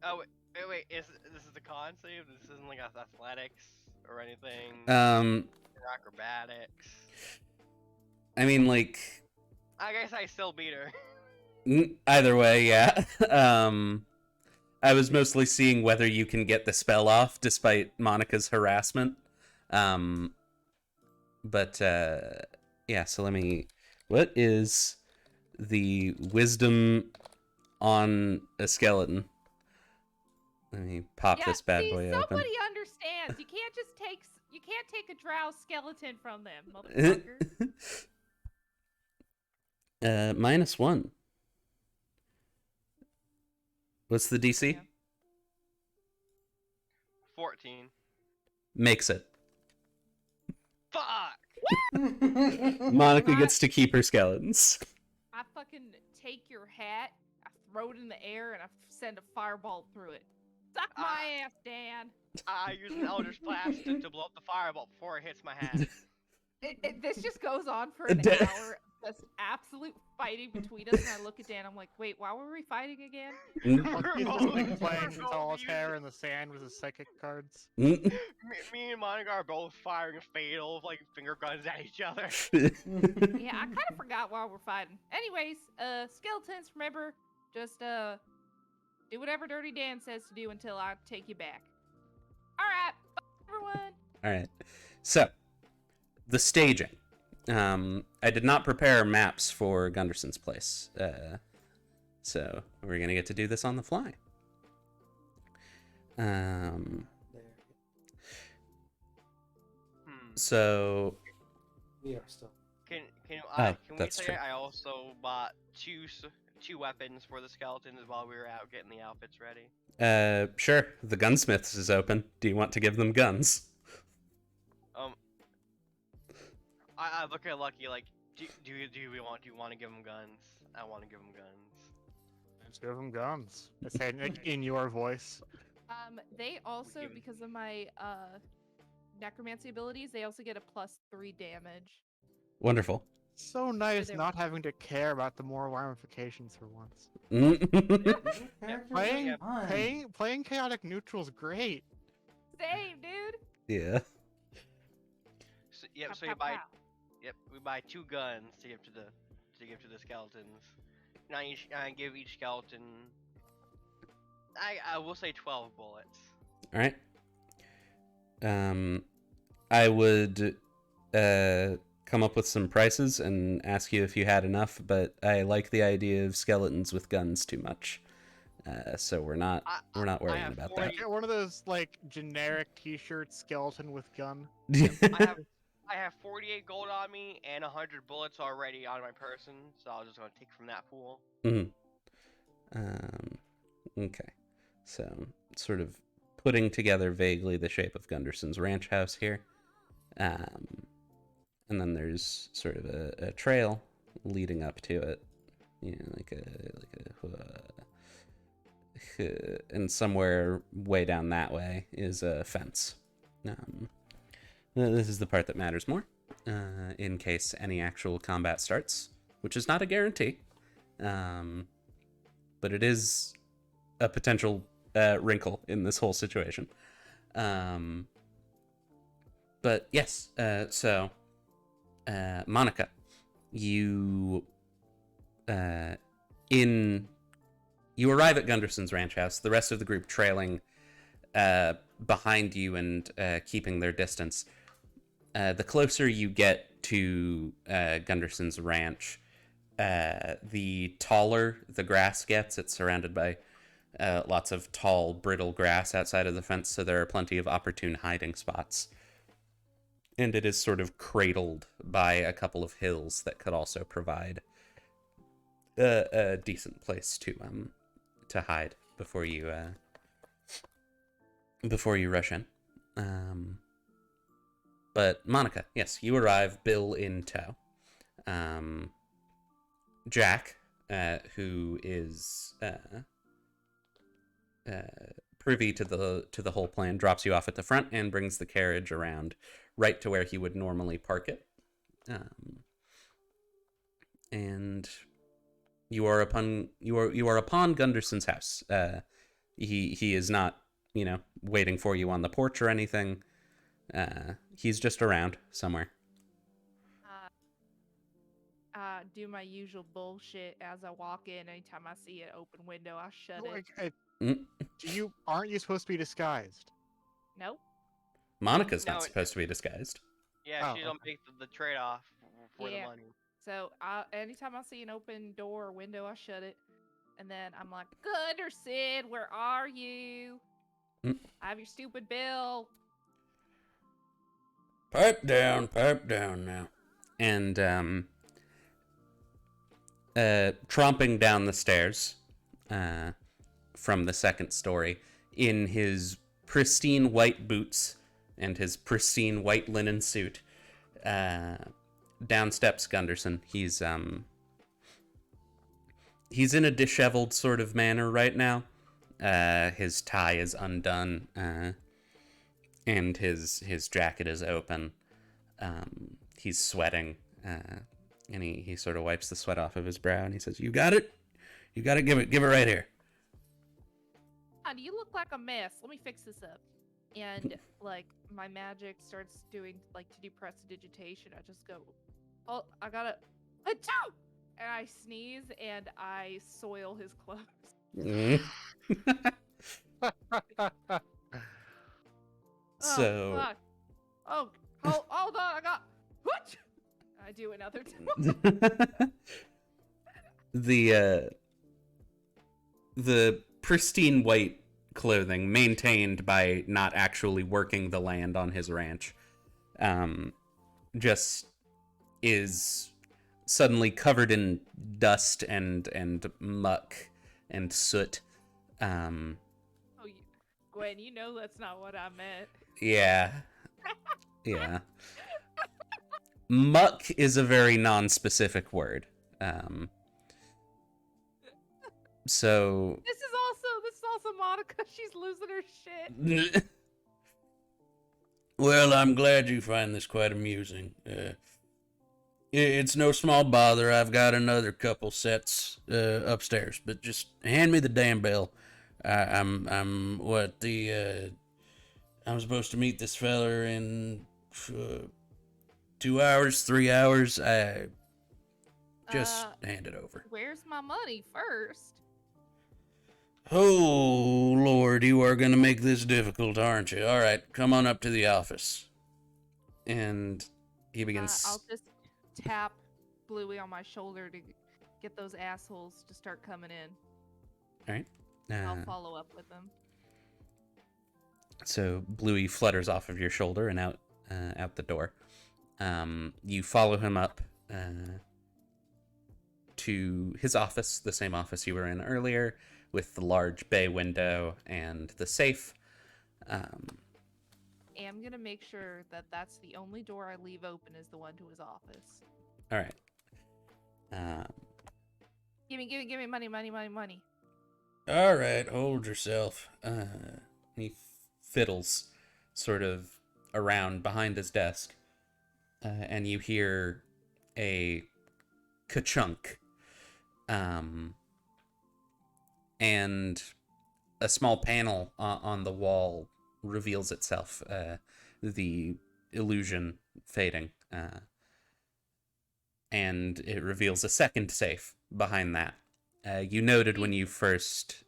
Oh wait, this is the con save? This isn't like athletics or anything? Or acrobatics? I mean, like, I guess I still beat her. either way, yeah. I was mostly seeing whether you can get the spell off despite Monica's harassment. But yeah, so let me... What is the wisdom on a skeleton? Let me pop this bad boy open. Somebody understands. You can't just take. You can't take a drow skeleton from them, motherfucker. -1. What's the DC? Yeah. 14. Makes it. Fuck! Monica gets to keep her skeletons. I fucking take your hat, I throw it in the air, and I send a fireball through it. Suck my ass, Dan. I use an Eldritch Blast to blow up the fireball before it hits my hat. This just goes on for an Da- hour. Just absolute fighting between us, and I look at Dan. I'm like, wait, why were we fighting again? He's We're just both- been playing we're both solitaire in the sand with his psychic cards. Me and Monica are both firing fatal, like, finger guns at each other. Yeah, I kind of forgot why we're fighting. Anyways, skeletons, remember, just do whatever Dirty Dan says to do until I take you back. All right, bye everyone. All right. So, the staging. I did not prepare maps for Gunderson's place. So, we're going to get to do this on the fly. There. So, We are still. Can we that's say true. I also bought two weapons for the skeletons while we were out getting the outfits ready? sure. The gunsmith's is open. Do you want to give them guns? I look at Lucky like, do you want to give them guns? I want to give them guns. Let's give him guns. I say it in your voice. They also, Give- because of my necromancy abilities, they also get a +3 damage. Wonderful. So nice they're- not having to care about the moral ramifications for once. Characters are fun. Playing chaotic neutral's great. Same, dude. Yeah. So, yep. Pow, So pow, you buy. pow. Yep. We buy 2 guns to give to the skeletons. Now I give each skeleton. I will say 12 bullets. All right. I would come up with some prices and ask you if you had enough, but I like the idea of skeletons with guns too much. So we're not worrying have about 40 that. Get one of those like generic T-shirt skeleton with gun. I have 48 gold on me and 100 bullets already on my person, so I was just gonna take from that pool. Okay. So, sort of putting together vaguely the shape of Gunderson's ranch house here. And then there's sort of a trail leading up to it. You know, and somewhere way down that way is a fence. This is the part that matters more, in case any actual combat starts, which is not a guarantee. But it is a potential wrinkle in this whole situation. But yes, so Monica, you you arrive at Gunderson's ranch house. The rest of the group trailing behind you and keeping their distance. The closer you get to Gunderson's ranch, the taller the grass gets. It's surrounded by lots of tall, brittle grass outside of the fence, so there are plenty of opportune hiding spots. And it is sort of cradled by a couple of hills that could also provide a decent place to hide before you rush in. But Monica, yes, you arrive, Bill in tow. Jack, who is privy to the whole plan, drops you off at the front and brings the carriage around right to where he would normally park it. And you are upon Gunderson's house. He is not, waiting for you on the porch or anything. He's just around somewhere. Do my usual bullshit as I walk in. Anytime I see an open window, I shut it. Aren't you supposed to be disguised? Nope. Monica's No, not supposed to be disguised. Yeah, Oh, she don't okay. make the trade-off for the Yeah. money. So anytime I see an open door or window, I shut it. And then I'm like, Gunderson, where are you? Mm. I have your stupid bill. Pipe down now. And tromping down the stairs from the second story in his pristine white boots and his pristine white linen suit, down steps Gunderson. He's in a disheveled sort of manner right now. His tie is undone, and his jacket is open. He's sweating, and he sort of wipes the sweat off of his brow, and he says, "You got it? You got it? Give it right here." You look like a mess. Let me fix this up. And like my magic starts doing like to do prestidigitation. I just go, oh, I gotta, achoo! And I sneeze and I soil his clothes. So. Oh, fuck. Hold on, I got. What? I do another time. The pristine white clothing maintained by not actually working the land on his ranch, just is suddenly covered in dust and muck and soot. Oh, Gwen, you know that's not what I meant. Yeah. Muck is a very non-specific word. So This is also Monica. She's losing her shit. Well, I'm glad you find this quite amusing. It's no small bother. I've got another couple sets upstairs, but just hand me the damn bill. I'm supposed to meet this feller in 2 hours, 3 hours. Just hand it over. Where's my money first? Oh, Lord, you are going to make this difficult, aren't you? All right, come on up to the office. And He begins. I'll just tap Bluey on my shoulder to get those assholes to start coming in. All right. I'll follow up with them. So Bluey flutters off of your shoulder and out the door. You follow him up to his office, the same office you were in earlier, with the large bay window and the safe. I'm gonna make sure that that's the only door I leave open is the one to his office. All right. Give me money. All right, hold yourself. He fiddles sort of around behind his desk, and you hear a ka-chunk, and a small panel on the wall reveals itself, the illusion fading, and it reveals a second safe behind that. You noted when you first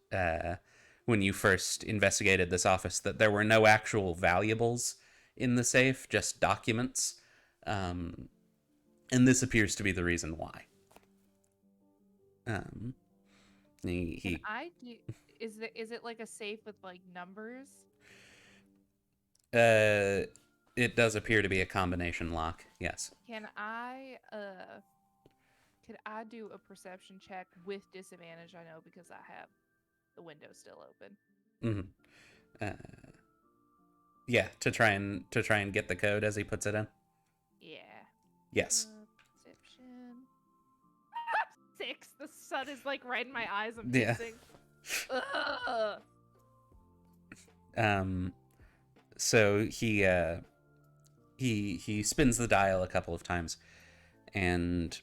investigated this office that there were no actual valuables in the safe, just documents, and this appears to be the reason why. Is it like a safe with like numbers? It does appear to be a combination lock. Yes. Could I do a perception check with disadvantage? I know because I have the window still open. Yeah, to try and get the code as he puts it in. Yeah. Yes. Perception. 6. The sun is like right in my eyes. I'm Yeah. pissing. So he spins the dial a couple of times and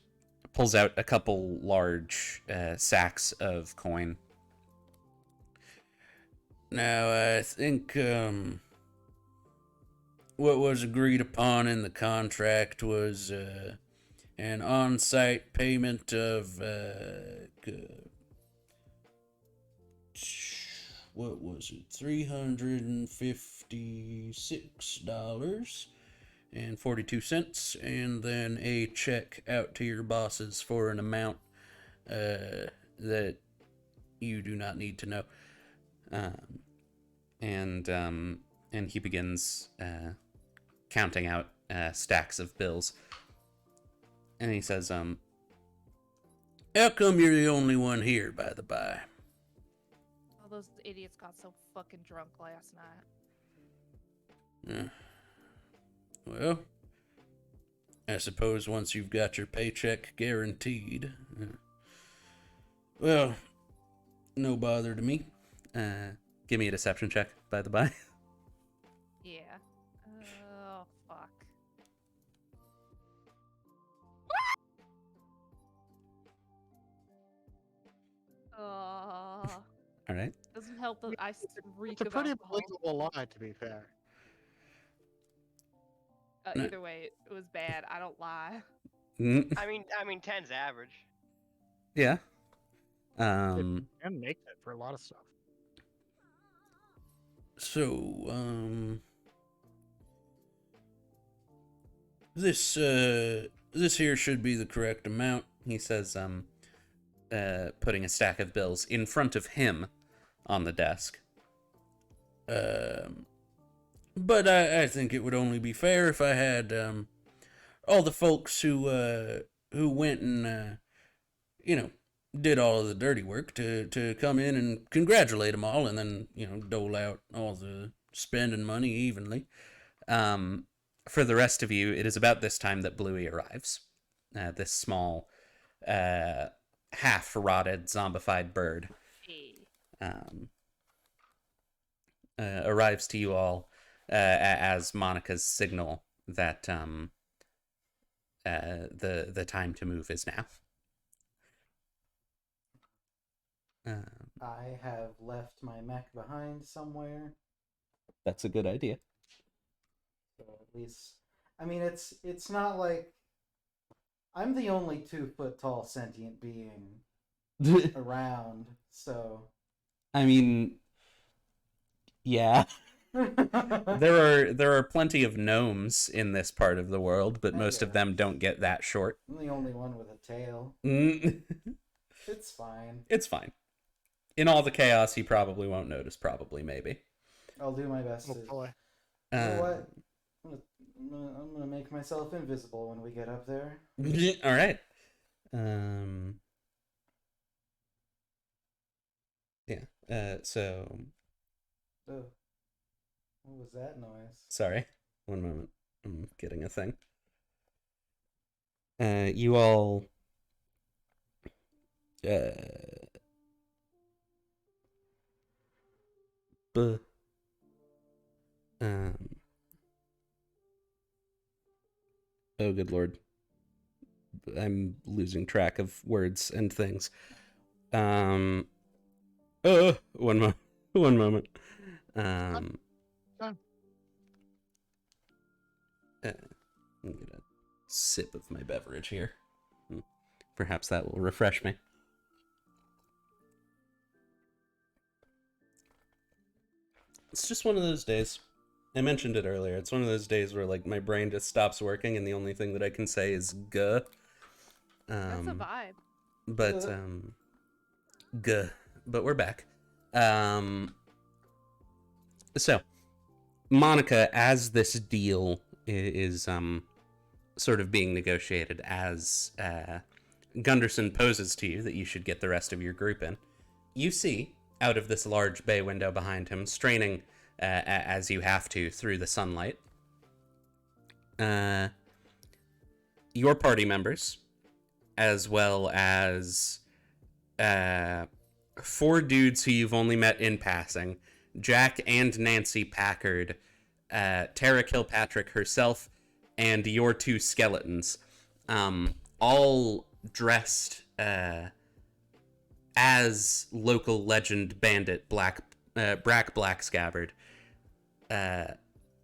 pulls out a couple large sacks of coin. Now, I think what was agreed upon in the contract was an on-site payment of what was it? $356.42, and then a check out to your bosses for an amount that you do not need to know. And he begins counting out stacks of bills. And he says, how come you're the only one here, by the by? All those idiots got so fucking drunk last night. Well, I suppose once you've got your paycheck guaranteed. Well, no bother to me. Give me a deception check, by the by. Yeah. Oh, fuck. Oh. All right. Doesn't help that I reek It's a of pretty alcohol. believable lie, to be fair. No. Either way, it was bad. I don't lie. I mean, 10's average. Yeah. And make it for a lot of stuff. So, this here should be the correct amount, he says, putting a stack of bills in front of him on the desk. But I think it would only be fair if I had, all the folks who went and, did all of the dirty work to come in and congratulate them all and then, dole out all the spending money evenly. For the rest of you, it is about this time that Bluey arrives. This small, half-rotted, zombified bird arrives to you all as Monica's signal that the time to move is now. I have left my mech behind somewhere. That's a good idea. So at least, I mean, it's not like I'm the only 2-foot tall sentient being around. So I mean, yeah. There are plenty of gnomes in this part of the world, but I most of them guess. don't get that short. I'm the only one with a tail. Mm. It's fine. It's fine. In all the chaos, he probably won't notice. Probably, maybe. I'll do my best Oh to. boy. You know what? I'm gonna make myself invisible when we get up there. All right. Yeah. So. Oh, what was that noise? Sorry. One moment. I'm getting a thing. You all. B- um. Oh, good lord. I'm losing track of words and things. Oh, one moment. Done. Let me get a sip of my beverage here. Perhaps that will refresh me. It's just one of those days. I mentioned it earlier. It's one of those days where like my brain just stops working and the only thing that I can say is "guh." That's a vibe. But guh. But we're back. So Monica, as this deal is sort of being negotiated, as Gunderson poses to you that you should get the rest of your group in, you see out of this large bay window behind him, straining as you have to through the sunlight, your party members, as well as 4 dudes who you've only met in passing, Jack and Nancy Packard, Tara Kilpatrick herself, and your 2 skeletons, all dressed as local legend bandit Brack Blackscabbard,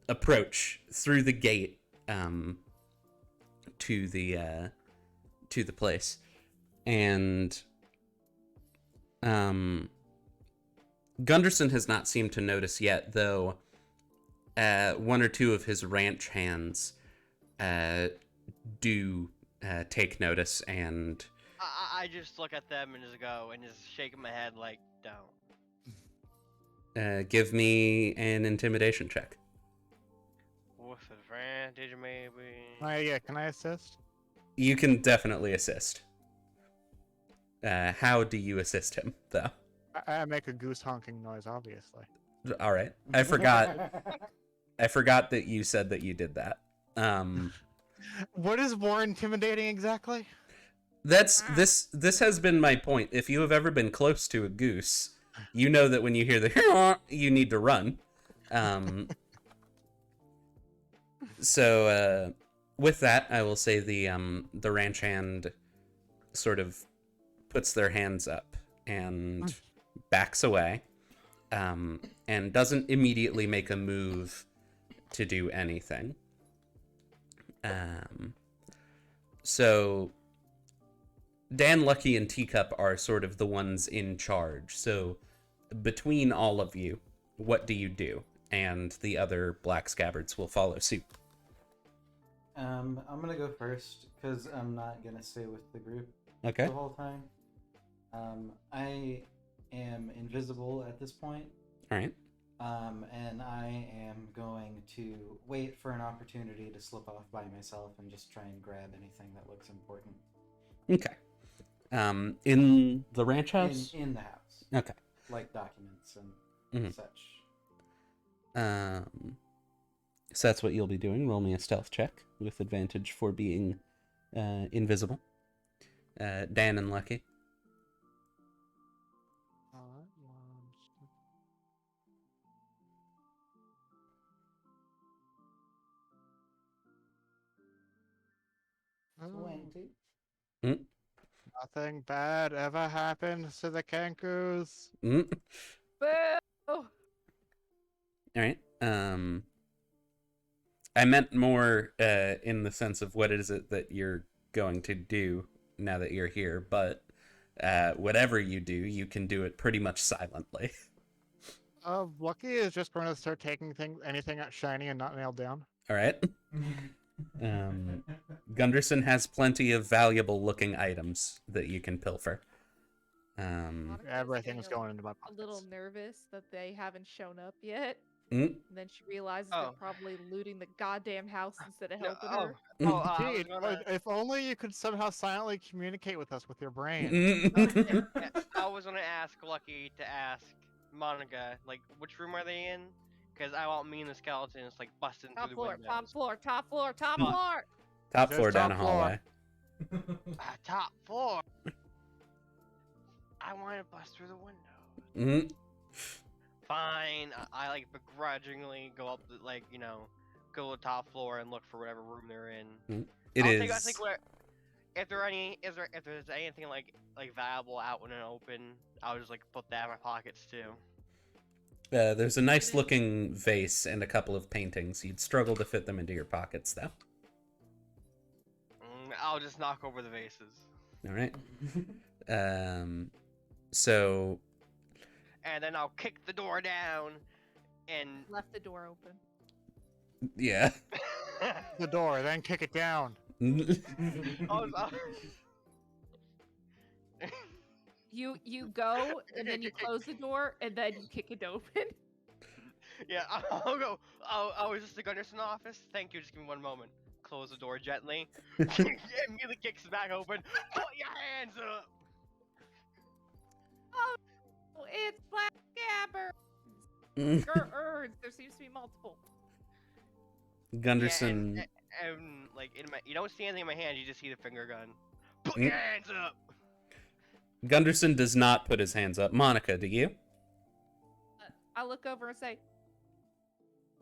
approach through the gate to the place, and Gunderson has not seemed to notice yet, though 1 or 2 of his ranch hands do take notice, and I just look at them and just go and just shaking my head like, don't. give me an intimidation check. With advantage, maybe. Yeah, can I assist? You can definitely assist. How do you assist him, though? I make a goose honking noise, obviously. All right. I forgot that you said that you did that. What is more intimidating exactly? This has been my point. If you have ever been close to a goose, you know that when you hear the you need to run. So with that, I will say the ranch hand sort of puts their hands up and backs away, and doesn't immediately make a move to do anything. So Dan, Lucky, and Teacup are sort of the ones in charge. So between all of you, what do you do? And the other black scabbards will follow suit. I'm gonna go first because I'm not gonna stay with the group Okay. the whole time. I am invisible at this point. All right. And I am going to wait for an opportunity to slip off by myself and just try and grab anything that looks important. Okay. In the ranch house? In the house. Okay. Like documents and such. So that's what you'll be doing. Roll me a stealth check with advantage for being invisible. Dan and Lucky. Oh, 20. nothing bad ever happens to the Kankus. Mm. Boo! All right. I meant more in the sense of what is it that you're going to do now that you're here, but whatever you do, you can do it pretty much silently. Lucky is just going to start taking anything that's shiny and not nailed down. All right. Gunderson has plenty of valuable-looking items that you can pilfer. Monica's Everything's getting going into my a pockets. little nervous that they haven't shown up yet. Mm. And then she realizes Oh. they're probably looting the goddamn house instead of No, helping oh, her. oh, I was Indeed, gonna. if only you could somehow silently communicate with us with your brain. Yeah, I was gonna ask Lucky to ask Monica, like, which room are they in? Because I want me and the skeletons like busting Top through the floor, windows. top floor, top floor, top Fuck. floor. Top There's floor down a top floor. hallway. Top floor. I want to bust through the window. Mm. Fine. I like begrudgingly go up, go to the top floor and look for whatever room they're in. It I'll is. take where, if there's anything like valuable out in an open, I'll just like put that in my pockets too. There's a nice looking vase and a couple of paintings. You'd struggle to fit them into your pockets, though. I'll just knock over the vases. All right. So And then I'll kick the door down and Left the door open. yeah. The door, then kick it down. oh, You go and then you close the door and then you kick it open. yeah, I'll go. Oh, is this the Gunderson office? Thank you. Just give me one moment. Close the door gently. Immediately kicks it back open. Put your hands up. Oh, it's Black Gabber. There seems to be multiple. Gunderson. Yeah, and like you don't see anything in my hand. You just see the finger gun. Put your hands up. Gunderson does not put his hands up. Monica, do you? I look over and say,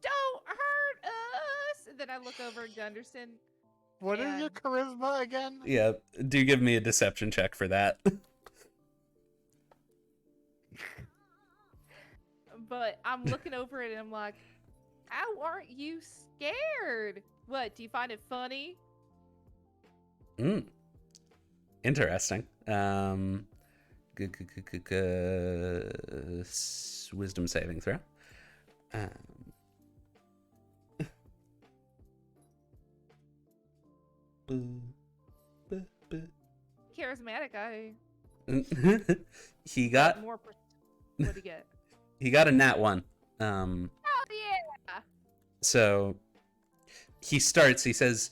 "Don't hurt us!" And then I look over at Gunderson. What is your And- charisma again? Yeah. Do give me a deception check for that. But I'm looking over it and I'm like, "How aren't you scared? What? Do you find it funny?" Interesting. Wisdom saving throw. Charismatic. He got More. What'd he get? he got a nat 1. Oh yeah. So he starts, he says,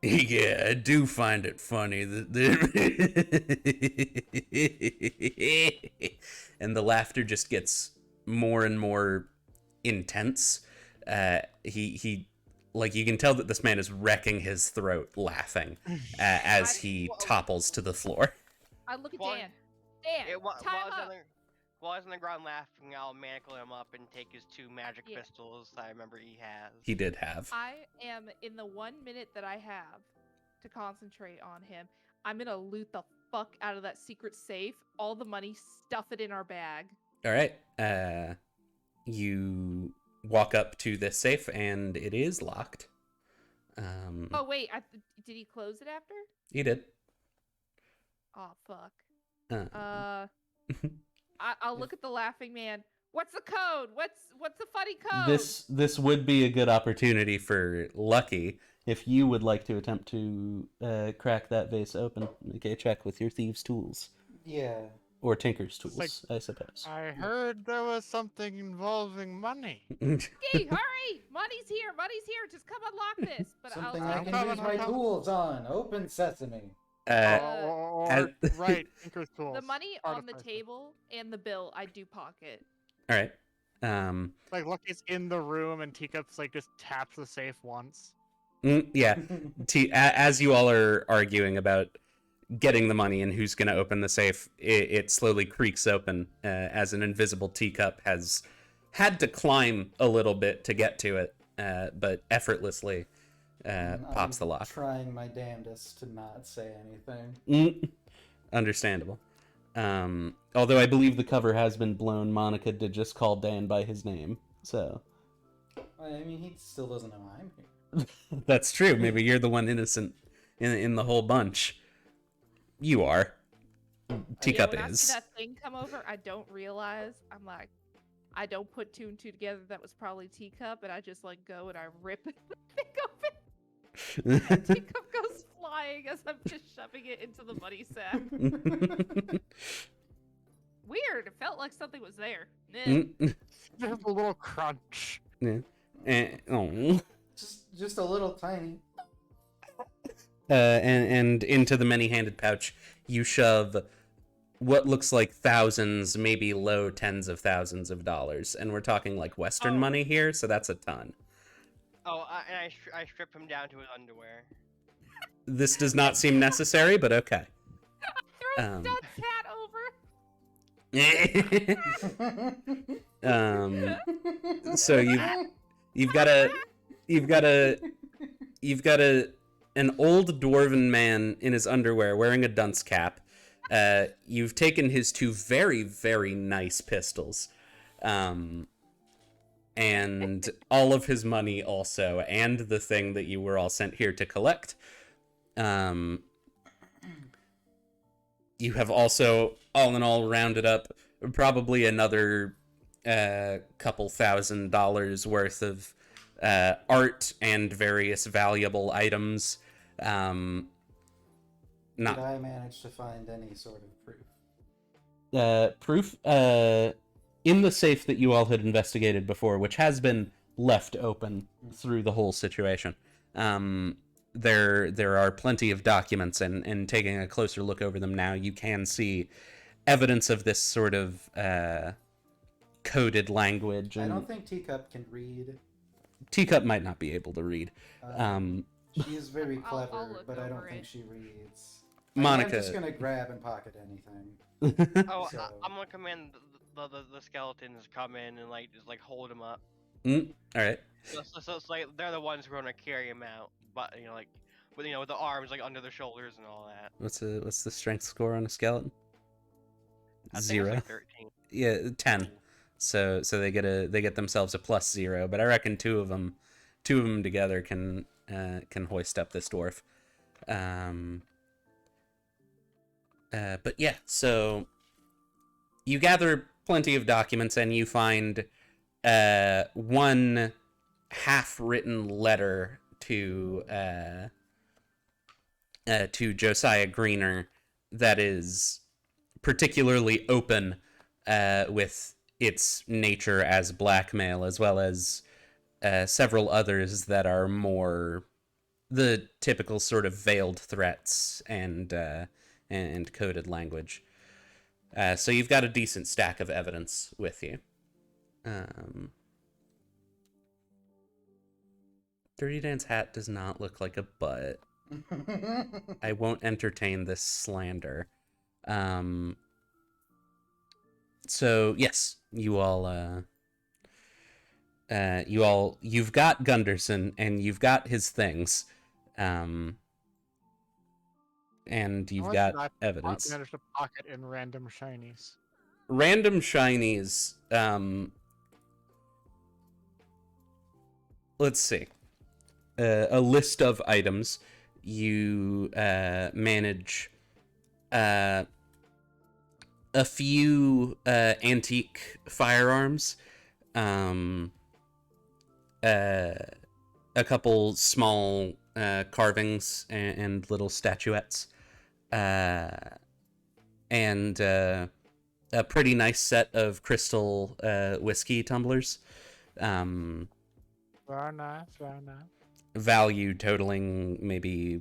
"Yeah, I do find it funny that and the laughter just gets more and more intense. He like, you can tell that this man is wrecking his throat laughing as he topples to the floor. I look at Well, Dan. Dan, time up. While he's on the ground laughing, I'll manacle him up and take his 2 magic Yeah. pistols that I remember he has. He did have. I am in the 1 minute that I have to concentrate on him. I'm gonna loot the fuck out of that secret safe. All the money, stuff it in our bag. All right. You walk up to this safe and it is locked. Oh wait, did he close it after? He did. Oh fuck. Uh, I'll look at the laughing man. What's the code? What's the funny code? This would be a good opportunity for Lucky if you would like to attempt to crack that vase open. Make a check with your thieves' tools Yeah. or tinker's tools, like- I suppose. I heard there was something involving money. Hey, hurry! Money's here! Money's here! Just come unlock this. But Something I'll I I'm can coming, use I'm my coming. tools on. Open sesame. Right, Tinker's tools. the money Part on of the my- table and the bill I do pocket. All right. Like, Lucky's in the room and Teacups, like, just taps the safe once. Yeah. As you all are arguing about getting the money and who's going to open the safe, it slowly creaks open as an invisible teacup has had to climb a little bit to get to it, but effortlessly pops the lock. Trying my damnedest to not say anything. Understandable. Although I believe the cover has been blown, Monica did just call Dan by his name, so I mean, he still doesn't know I'm here. that's true. Maybe you're the one innocent in the whole bunch. You are. Teacup When I see is. that thing come over, I don't realize. I'm like, I don't put two and two together. That was probably Teacup, and I just like go and I rip the thing open. Teacup goes flying as I'm just shoving it into the money sack. Weird. It felt like something was there. Eh. Just a little crunch. Oh. Just a little tiny. And into the many-handed pouch, you shove what looks like thousands, maybe low tens of thousands of dollars, and we're talking like Western money here, so that's a ton. Oh, and I strip him down to his underwear. This does not seem necessary, but okay. Throw Stud's hat over. So you've got an old dwarven man in his underwear wearing a dunce cap. You've taken his two very, very nice pistols, and all of his money also, and the thing that you were all sent here to collect. You have also, all in all, rounded up probably another couple $1,000s worth of art and various valuable items. Did I manage to find any sort of proof? Proof in the safe that you all had investigated before, which has been left open through the whole situation. There are plenty of documents, and taking a closer look over them now, you can see evidence of this sort of coded language. I And don't think Teacup can read. Teacup might not be able to read. She is very clever, I'll look but I don't over think it. she reads. Monica. I'm just gonna grab and pocket anything. Oh, So- I'm gonna command the skeletons to come in and like just like hold him up. All right. So it's like they're the ones who are gonna carry him out, but like with with the arms like under their shoulders and all that. What's the strength score on a skeleton? I think it's 0. like 13. Yeah, 10. So they get themselves a +0, but I reckon two of them together can hoist up this dwarf. But yeah, so you gather plenty of documents, and you find one half-written letter to Josiah Greener that is particularly open with its nature as blackmail, as well as several others that are more the typical sort of veiled threats and coded language. So you've got a decent stack of evidence with you. Dirty Dan's hat does not look like a butt. I won't entertain this slander. So yes, you've got Gunderson and you've got his things, and you've How much got did I evidence. managed to pocket in random shinies. Random shinies. Let's see. A list of items. You manage a few antique firearms, a couple small carvings and little statuettes, and a pretty nice set of crystal whiskey tumblers. Very nice, very nice. Value totaling maybe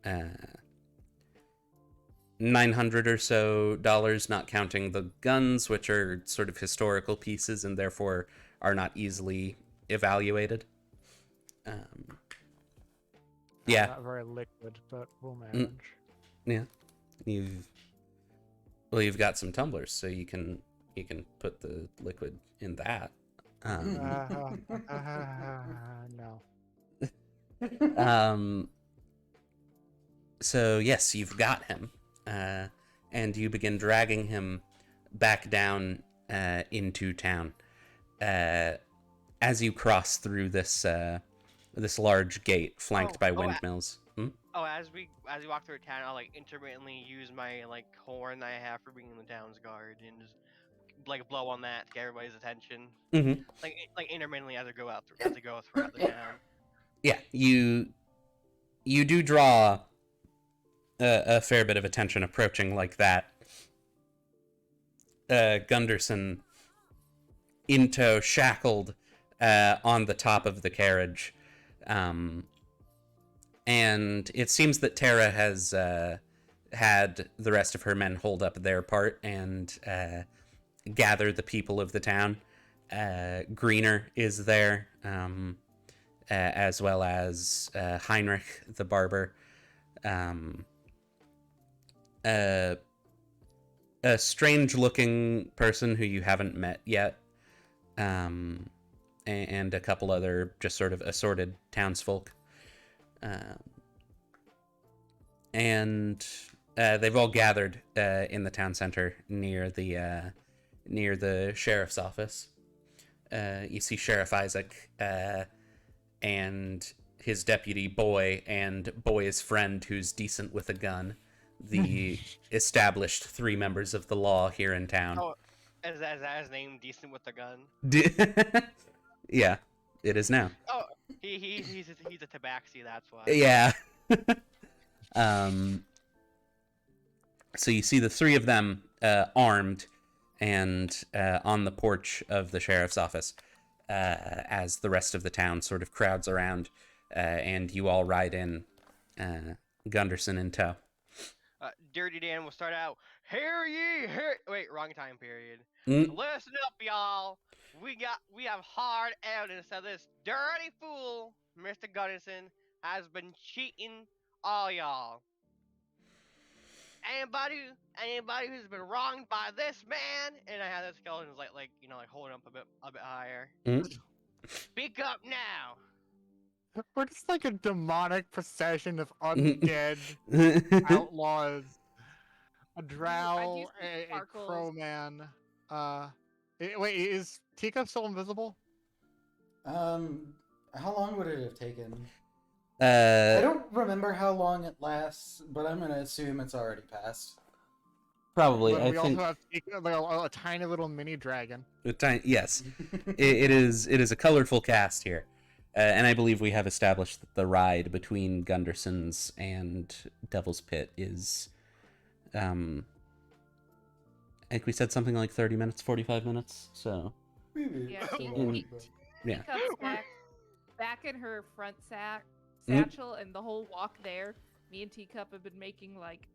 $900 or so, not counting the guns, which are sort of historical pieces and therefore are not easily evaluated. Yeah, Not very liquid, but we'll manage. yeah. You've got some tumblers, so you can put the liquid in that. No. So yes, you've got him, and you begin dragging him back down into town. As you cross through this large gate flanked by windmills. Oh, as we walk through town, I'll like intermittently use my like horn that I have for being the town's guard and just like blow on that to get everybody's attention. Mm-hmm. Like intermittently as they go throughout the town. Yeah, you do draw a fair bit of attention approaching like that. Gunderson in tow, shackled on the top of the carriage. And it seems that Tara has had the rest of her men hold up their part and gather the people of the town. Greener is there, as well as Heinrich the barber. A strange-looking person who you haven't met yet, and a couple other just sort of assorted townsfolk. And they've all gathered in the town center near the sheriff's office. You see Sheriff Isaac and his deputy Boy and Boy's friend who's decent with a gun. The established 3 members of the law here in town. Oh, is that his name? Decent with a gun. Yeah, it is now. Oh, he's a tabaxi. That's why. Yeah. So you see the 3 of them armed and on the porch of the sheriff's office as the rest of the town sort of crowds around, and you all ride in, Gunderson in tow. Dirty Dan will start out. Hear ye! Wait, wrong time period. Mm. Listen up, y'all. We have hard evidence that this dirty fool, Mr. Gunderson, has been cheating all y'all. Anybody who's been wronged by this man, and I have the skeletons like holding up a bit higher. Mm. Speak up now. We're just like a demonic procession of undead outlaws. A drow, a crowman. Wait, is Teacup still invisible? How long would it have taken? I don't remember how long it lasts, but I'm gonna assume it's already passed. Probably. But I we think also have like a tiny little mini dragon. yes, it is a colorful cast here, and I believe we have established that the ride between Gunderson's and Devil's Pit is, I think we said something like 30 minutes, 45 minutes. So Maybe. Yeah, yeah. Teacup's back in her front satchel, and the whole walk there, me and Teacup have been making like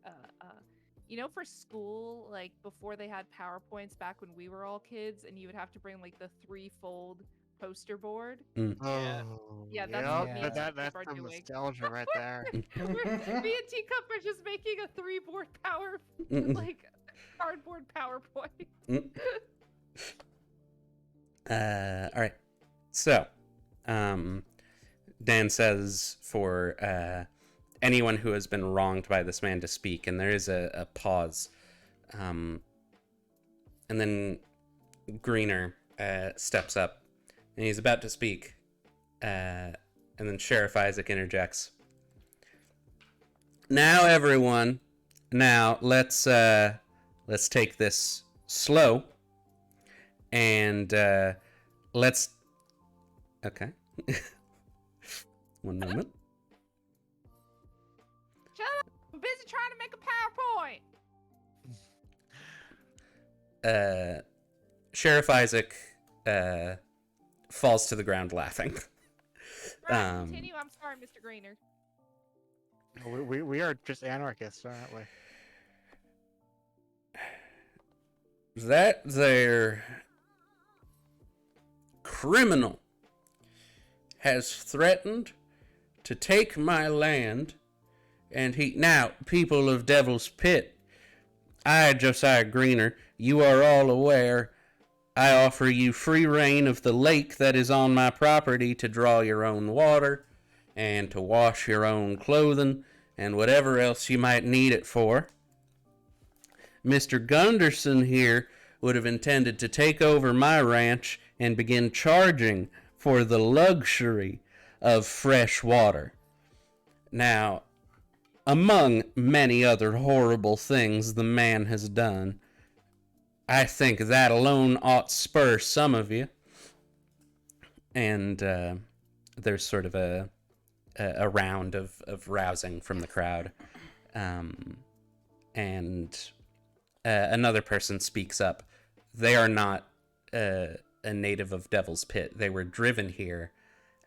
for school, like before they had PowerPoints back when we were all kids, and you would have to bring like the 3-fold poster board. Mm. Yeah. Yeah, that's what me and that's Teacup are some doing. nostalgia right there. Me and Teacup are just making a 3-board cardboard PowerPoint. All right. So, Dan says for anyone who has been wronged by this man to speak, and there is a pause. And then Greener steps up, and he's about to speak. And then Sheriff Isaac interjects. Now, everyone, let's take this slow, and let's. Okay. One moment. Shut up! I'm busy trying to make a PowerPoint. Sheriff Isaac falls to the ground laughing. Right, continue. I'm sorry, Mr. Greener. We are just anarchists, aren't we? That there criminal has threatened to take my land, and now, people of Devil's Pit, I, Josiah Greener, you are all aware, I offer you free reign of the lake that is on my property to draw your own water, and to wash your own clothing, and whatever else you might need it for. Mr. Gunderson here would have intended to take over my ranch and begin charging for the luxury of fresh water. Now, among many other horrible things the man has done, I think that alone ought spur some of you. And there's sort of a round of rousing from the crowd. And another person speaks up. They are not a native of Devil's Pit. They were driven here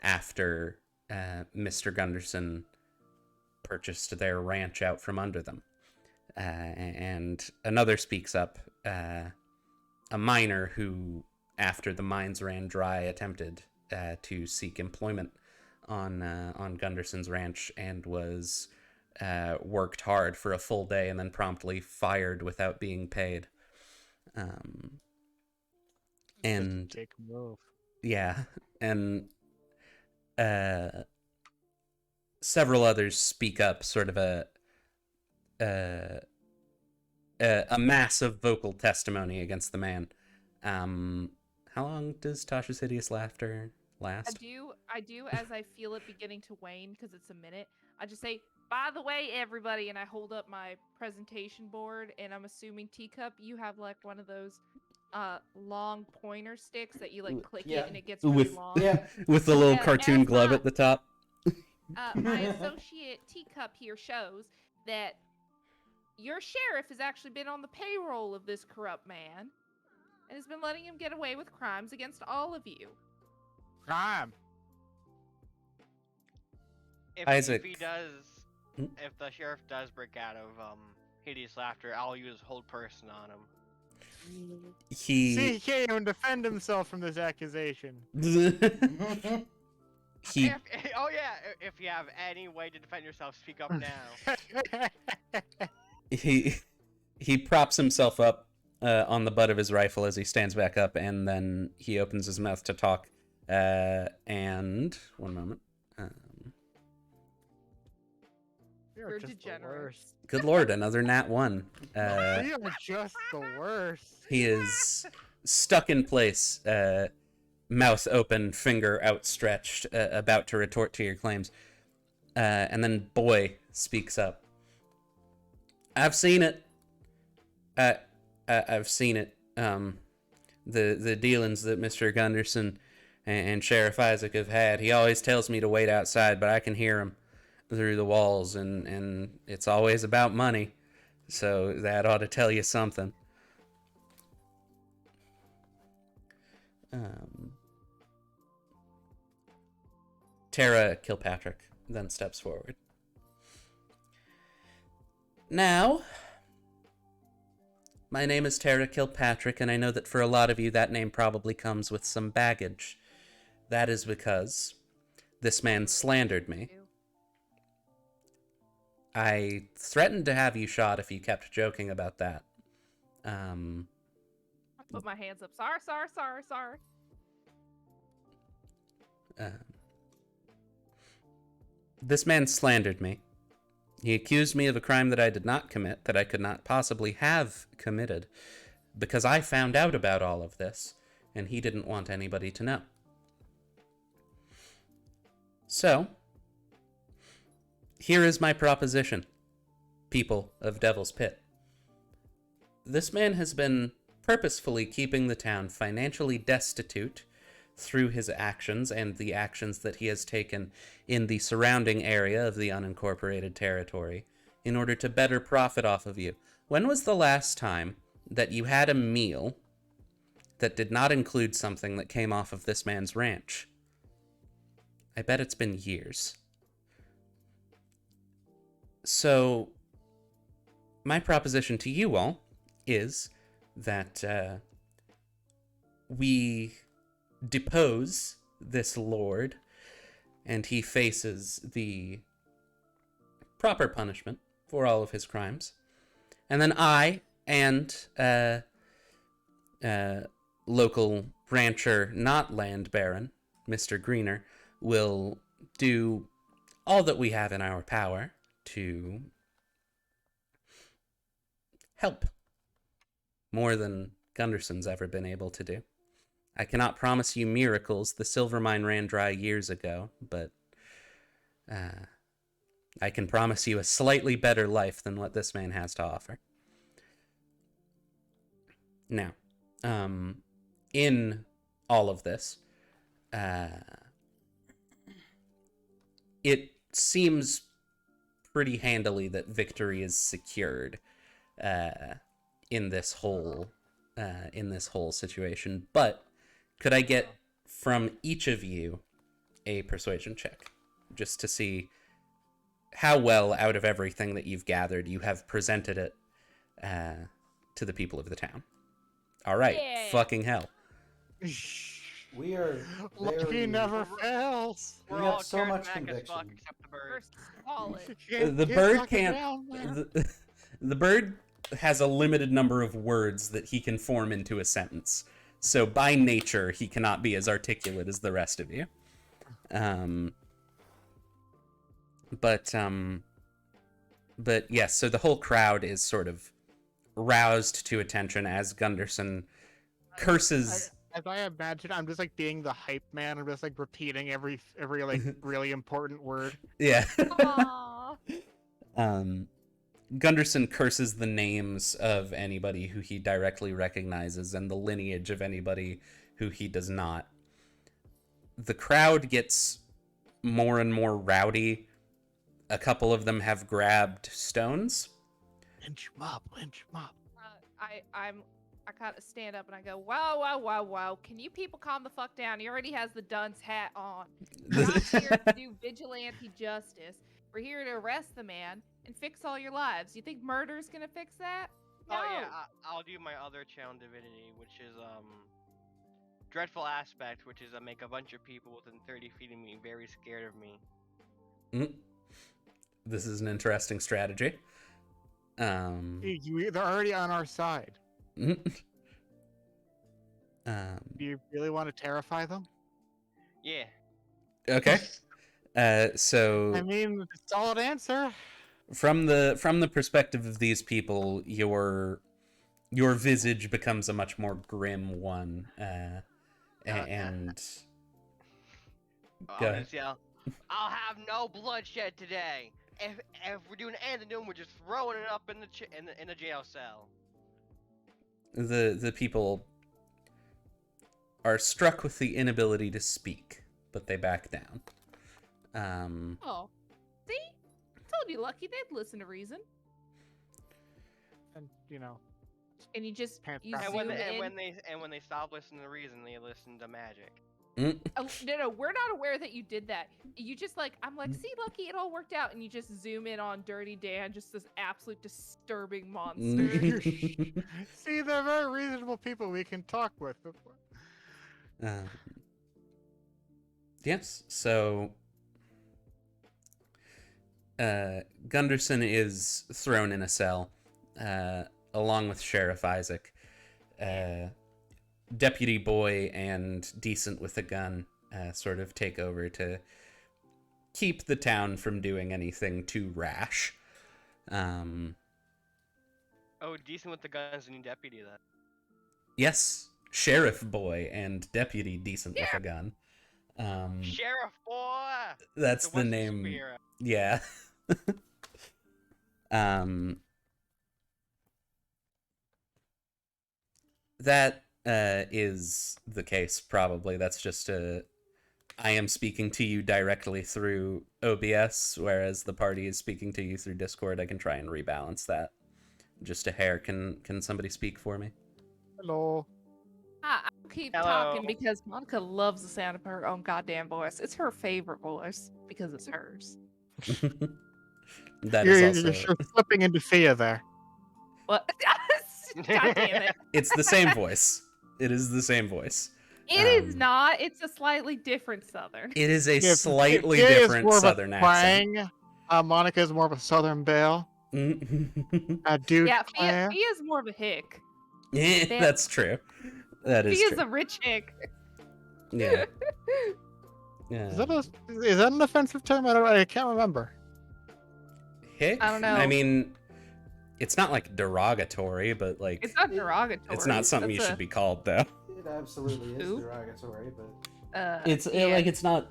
after Mr. Gunderson purchased their ranch out from under them. And another speaks up, a miner who, after the mines ran dry, attempted to seek employment on Gunderson's ranch and was worked hard for a full day and then promptly fired without being paid. And Dick move. yeah, and several others speak up, sort of a massive vocal testimony against the man. How long does Tasha's hideous laughter last? I do as I feel it beginning to wane because it's a minute. I just say, by the way, everybody, and I hold up my presentation board, and I'm assuming Teacup, you have like one of those long pointer sticks that you like click it and it gets really long. Yeah. With the little Yeah, cartoon as glove my- at the top. My associate Teacup here shows that your sheriff has actually been on the payroll of this corrupt man and has been letting him get away with crimes against all of you. Crime. Isaac. If he does, Hmm? if the sheriff does break out of hideous laughter, I'll use hold person on him. See, He he can't even defend himself from this accusation. he Oh yeah, if you have any way to defend yourself, speak up now. he props himself up on the butt of his rifle as he stands back up, and then he opens his mouth to talk. And one moment. You're just the degenerate. worst. Good lord, another nat 1. You are just the worst. He is stuck in place, mouth open, finger outstretched, about to retort to your claims. And then Boy speaks up. I've seen it. I've seen it. The dealings that Mr. Gunderson and Sheriff Isaac have had. He always tells me to wait outside, but I can hear him through the walls, and it's always about money. So that ought to tell you something. Tara Kilpatrick then steps forward. Now, my name is Tara Kilpatrick, and I know that for a lot of you that name probably comes with some baggage. That is because this man slandered me. I threatened to have you shot if you kept joking about that. I put my hands up. Sorry. This man slandered me. He accused me of a crime that I did not commit, that I could not possibly have committed, because I found out about all of this, and he didn't want anybody to know. So, here is my proposition, people of Devil's Pit. This man has been purposefully keeping the town financially destitute through his actions and the actions that he has taken in the surrounding area of the unincorporated territory in order to better profit off of you. When was the last time that you had a meal that did not include something that came off of this man's ranch? I bet it's been years. So, my proposition to you all is that we depose this lord, and he faces the proper punishment for all of his crimes. And then I and local rancher, not land baron, Mr. Greener, will do all that we have in our power to help, more than Gunderson's ever been able to do. I cannot promise you miracles. The silver mine ran dry years ago, but I can promise you a slightly better life than what this man has to offer. Now, in all of this, it seems pretty handily that victory is secured in this whole situation. But could I get from each of you a persuasion check, just to see how well, out of everything that you've gathered, you have presented it to the people of the town? All right, Yeah. fucking hell. We are Lucky very... never fails. We We're have all so much charismatic as fuck conviction. except the bird. First, solid. The bird knock it can't. down, man. The bird has a limited number of words that he can form into a sentence. So by nature, he cannot be as articulate as the rest of you. But yes, so the whole crowd is sort of roused to attention as Gunderson curses. As I imagine, I'm just like being the hype man. I'm just like repeating every like really important word. Yeah. Aww. Gunderson curses the names of anybody who he directly recognizes and the lineage of anybody who he does not. The crowd gets more and more rowdy. A couple of them have grabbed stones. Lynch mob, lynch mob. I kind of stand up and I go, wow. Can you people calm the fuck down? He already has the dunce hat on. We're not here to do vigilante justice. We're here to arrest the man and fix all your lives. You think murder's gonna fix that? No. Oh yeah, I'll do my other channel divinity, which is dreadful aspect, which is make a bunch of people within 30 feet of me very scared of me. This is an interesting strategy. They're already on our side. Do you really want to terrify them? Yeah. Okay. So I mean, solid answer. from the perspective of these people, your visage becomes a much more grim one, and go I'll ahead. just yell, I'll have no bloodshed today. If we're doing anything to them, we're just throwing it up in the jail cell. The people are struck with the inability to speak, but they back down. Oh, see? Told you, Lucky. They'd listen to reason. And And you just Pants you down. zoom And when they stop listening to reason, they listen to magic. Oh, no, we're not aware that you did that. You just I'm like, see, Lucky, it all worked out, and you just zoom in on Dirty Dan, just this absolute disturbing monster. See, they're very reasonable people we can talk with. Yes, so Gunderson is thrown in a cell, along with Sheriff Isaac. Deputy Boy and Decent with a Gun sort of take over to keep the town from doing anything too rash. Oh, Decent with the Gun's a new deputy, then. Yes, Sheriff Boy and Deputy Decent with a Gun. Sheriff Boy! That's the Western name. superhero. Yeah. That is the case, probably. That's just I am speaking to you directly through OBS, whereas the party is speaking to you through Discord. I can try and rebalance that. Just a hair. Can somebody speak for me? Hello. I'll keep Hello. talking because Monica loves the sound of her own goddamn voice. It's her favorite voice because it's hers. That You're is also... slipping into fear there. What? God damn it. It's the same voice. It is the same voice. It is not. It's a slightly different Southern. It is a Yeah, slightly Fia is different more of a Southern accent. twang. Monica is more of a Southern belle. Dude, Yeah, Claire. Fia's more of a hick. Yeah, that's true. That is Fia's true. a rich hick. Yeah. Is Yeah. that an offensive term? I can't remember. Hick? I don't know. I mean, it's not like derogatory, but like It's not derogatory. it's not something you That's should be called though. It absolutely is Who? derogatory, but It's yeah. like it's not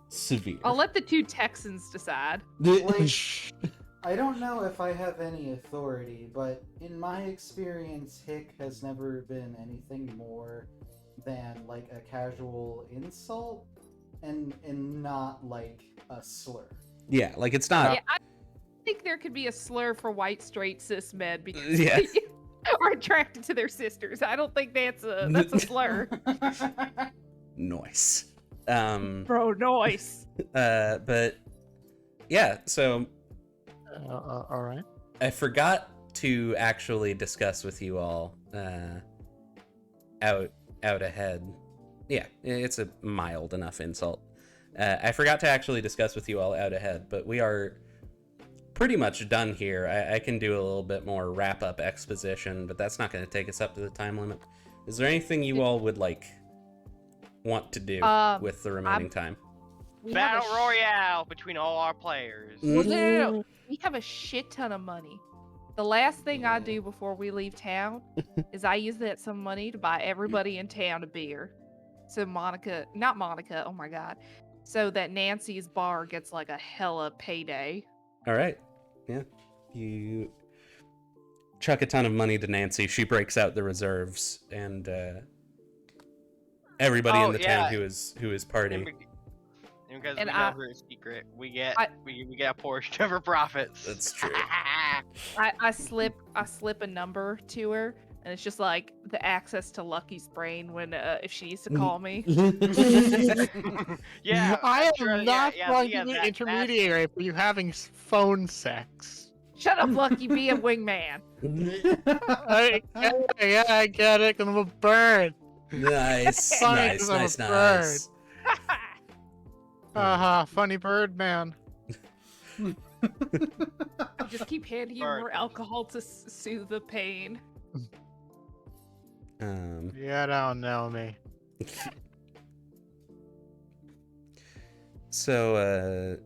severe. I'll let the two Texans decide. I don't know if I have any authority, but in my experience, hick has never been anything more than like a casual insult and not like a slur. Yeah, like it's not. Yeah, I think there could be a slur for white straight cis men because Yeah. they are attracted to their sisters. I don't think that's a slur. Nice. Bro, noise. But yeah, so All right. I forgot to actually discuss with you all out ahead. Yeah, it's a mild enough insult. I forgot to actually discuss with you all out ahead, but we are pretty much done here. I can do a little bit more wrap-up exposition, but that's not going to take us up to the time limit. Is there anything you all would want to do with the remaining time? We have a Battle Royale between all our players. Well, no. We have a shit ton of money. The last thing I do before we leave town is I use that some money to buy everybody in town a beer. So not Monica, oh my god. So that Nancy's bar gets like a hella payday. All right. Yeah. You chuck a ton of money to Nancy. She breaks out the reserves, and everybody in the town who is partying. Because And we know her secret, we get a portion of her profits. That's true. I slip a number to her, and it's just like the access to Lucky's brain when if she needs to call me. Yeah, I sure, am not going yeah, to be that- an intermediary for you having phone sex. Shut up, Lucky, be a wingman. I get it, 'cause I'm a bird. Nice, Funny nice, 'cause I'm a nice, nice. Funny bird man. I'll just keep handing you more alcohol to soothe the pain. You don't know me. So,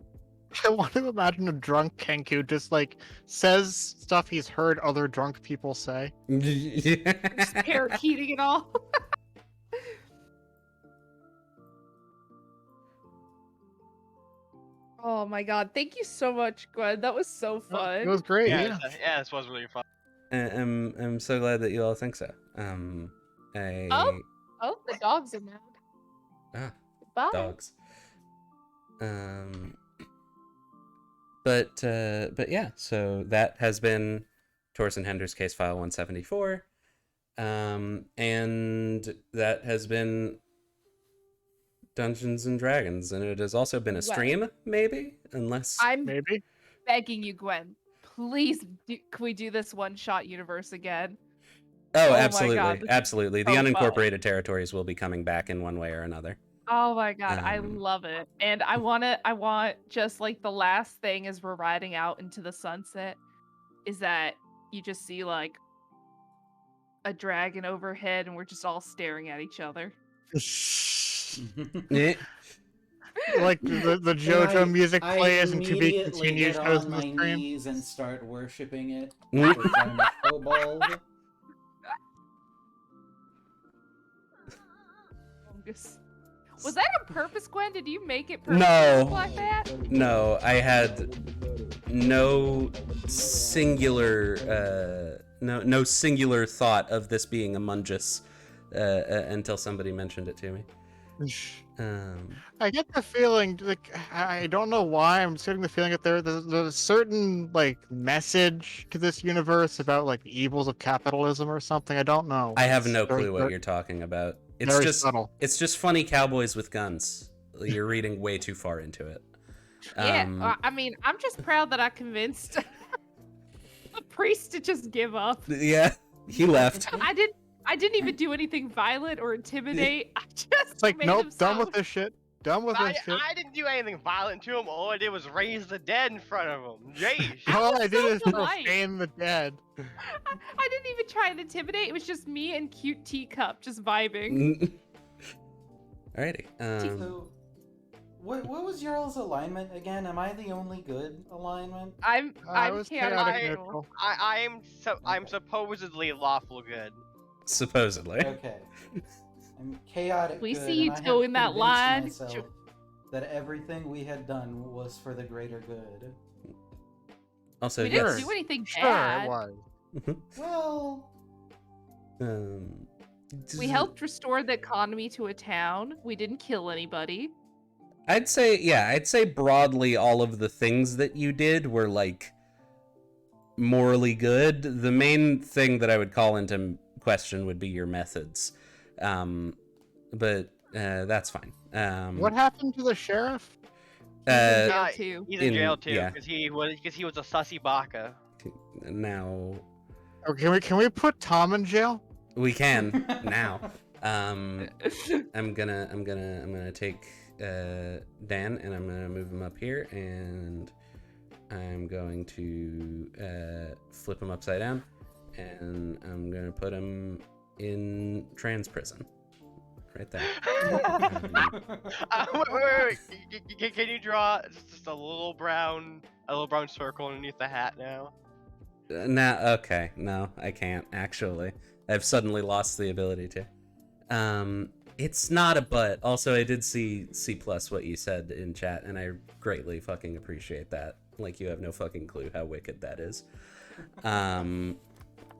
I want to imagine a drunk Kenku just like says stuff he's heard other drunk people say. Just parakeeting it all. Oh my god, thank you so much, Gwen. That was so fun. It was great. Yeah, this was really fun. I'm so glad that you all think so. Oh, the dogs are mad. Ah, Bye. dogs. But yeah, so that has been Taurus and Henders case file 174. And that has been Dungeons and Dragons, and it has also been a stream, maybe, unless I'm Maybe. begging you, Gwen. Please, can we do this one-shot universe again? Oh, my absolutely, God, this is absolutely. The so fun. unincorporated territories will be coming back in one way or another. Oh my god, I Um, love it. And I want just like the last thing as we're riding out into the sunset is that you just see like a dragon overhead and we're just all staring at each other. Eh, Like the JoJo music plays and to be immediately continued get goes on in the my stream. knees and start worshiping it. Mm. Which I'm a kobold. Was that on purpose, Gwen? Did you make it purposely No. like that? No, I had no singular no singular thought of this being Among Us until somebody mentioned it to me. I get the feeling, like, I don't know why, I'm just getting the feeling that there's a certain, like, message to this universe about, like, the evils of capitalism or something. I don't know. I have no It's very- clue what you're talking about. It's very just subtle. it's just funny cowboys with guns. You're reading way too far into it. Yeah, I mean, I'm just proud that I convinced the priest to just give up. Yeah, he left. I didn't even do anything violent or intimidate. I just It's like, made nope, him done sound- with this shit. Done with this shit. I didn't do anything violent to him. All I did was raise the dead in front of him. Jeez. All I was did so is polite. profane the dead. I didn't even try and intimidate. It was just me and cute teacup just vibing. Alrighty. So, what was y'all's alignment again? Am I the only good alignment? I I'm was chaotic chaotic neutral. neutral. I'm supposedly lawful good. Supposedly. Okay. I'm chaotic We good, see you and I have towing that convinced line. myself that everything we had done was for the greater good. Also, We didn't yes. do anything Sure, bad. it was. Well, We helped restore the economy to a town. We didn't kill anybody. I'd say broadly all of the things that you did were like morally good. The main thing that I would call into question would be your methods. But that's fine. What happened to the sheriff? He's in Uh, jail Uh, too. He's in jail too yeah. because he was a sussy baka. Now Oh, can we put Tom in jail? we can now. I'm gonna take Dan and I'm gonna move him up here and I'm going to flip him upside down and I'm gonna put him in trans prison. Right there. Wait. Can you draw just a little brown circle underneath the hat now? Okay, no, I can't actually. I've suddenly lost the ability to. It's not a but. Also, I did see C+ what you said in chat, and I greatly fucking appreciate that. Like, you have no fucking clue how wicked that is.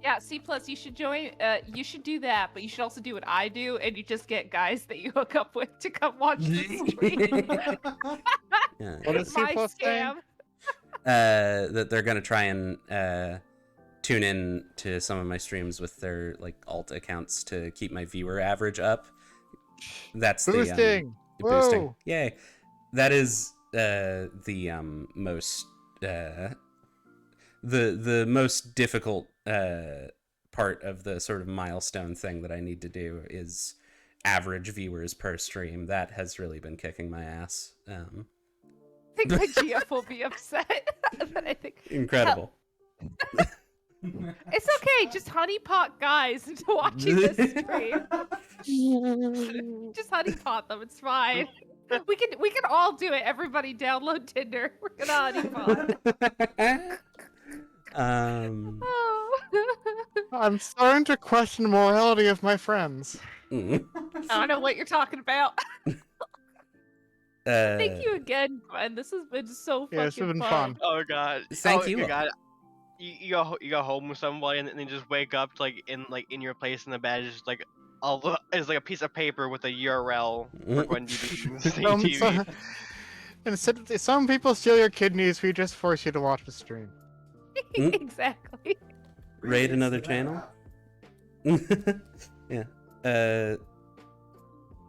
Yeah, C+, you should join. You should do that, but you should also do what I do, and you just get guys that you hook up with to come watch the stream. Yeah. What is C+ My saying? scam. That they're gonna try and tune in to some of my streams with their like alt accounts to keep my viewer average up. That's Boosting. the boosting. Whoa. Yay! That is the most the most difficult part of the sort of milestone thing that I need to do is average viewers per stream. That has really been kicking my ass. I think my GF will be upset. But I think Incredible. it's okay. Just honeypot guys into watching this stream. Just honeypot them. It's fine. We can all do it. Everybody download Tinder. We're gonna honeypot. Oh. I'm starting to question the morality of my friends. Mm. I don't know what you're talking about. Thank you again, Gwen. This has been so fucking Yeah, this has been fun. Oh god. Thank Oh, you. God. You go home with somebody and then you just wake up to, in your place in the bed is just like it's like a piece of paper with a URL for Gwen TV. Instead, some people steal your kidneys. We just force you to watch the stream. Exactly. Raid another channel. Yeah.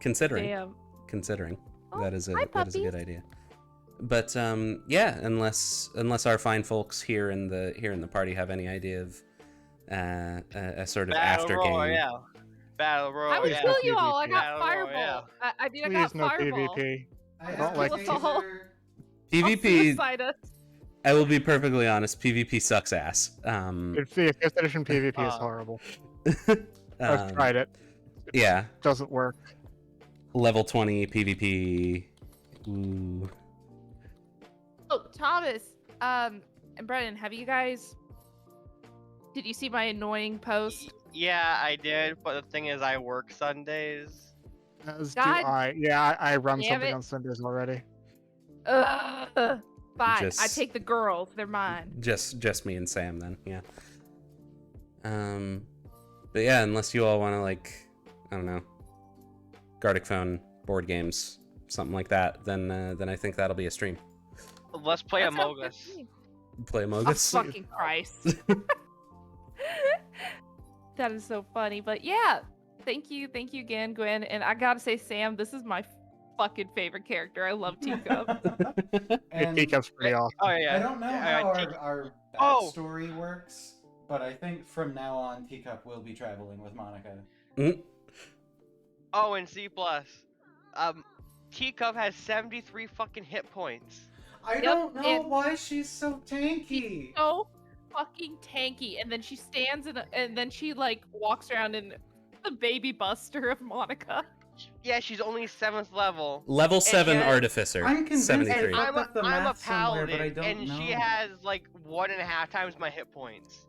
Considering. Damn. Considering. Oh, that is a hi, that is a good puppies. idea. But yeah, unless our fine folks here in the party have any idea of a sort of Battle after Royale. game. Battle I Royale. would yeah. kill you all. I got Battle fireball. Royale. I mean, I Please, got no fireball. PvP. I don't have like to Kill us all. consider- I'll PvP. suicide us. I will be perfectly honest. PvP sucks ass. The 5th edition PvP is horrible. I've tried it. Yeah, Doesn't work. level 20 PvP. Ooh. Oh, Thomas, and Brennan, have you guys? Did you see my annoying post? Yeah, I did, but the thing is, I work Sundays. As do God I. Yeah, I run damn something it. on Sundays already. Ugh. Fine, I Just- take the girls. They're mine. Just me and Sam then. Yeah. But yeah, unless you all want to like, I don't know, Gartic Phone board games, something like that, then I think that'll be a stream. Let's play That sounds Among good Us. to me. Play Among Oh, Us. fucking Christ. That is so funny. But yeah, thank you again, Gwen. And I gotta say, Sam, this is my fucking favorite character. I love Teacup. And Teacup's pretty awesome. Oh yeah. I don't know Yeah, how Te- our Oh! backstory works, but I think from now on, Teacup will be traveling with Monica. Oh, and C+. Teacup has 73 fucking hit points. I Yep, don't know and- why she's so tanky. So fucking tanky. And then she stands and then she like walks around in the baby buster of Monica. Yeah, she's only 7th level. Level 7 yeah, Artificer. I'm convinced 73. I I'm looked up the I'm a math somewhere, paladin, but I don't and know. she has like 1.5 times my hit points.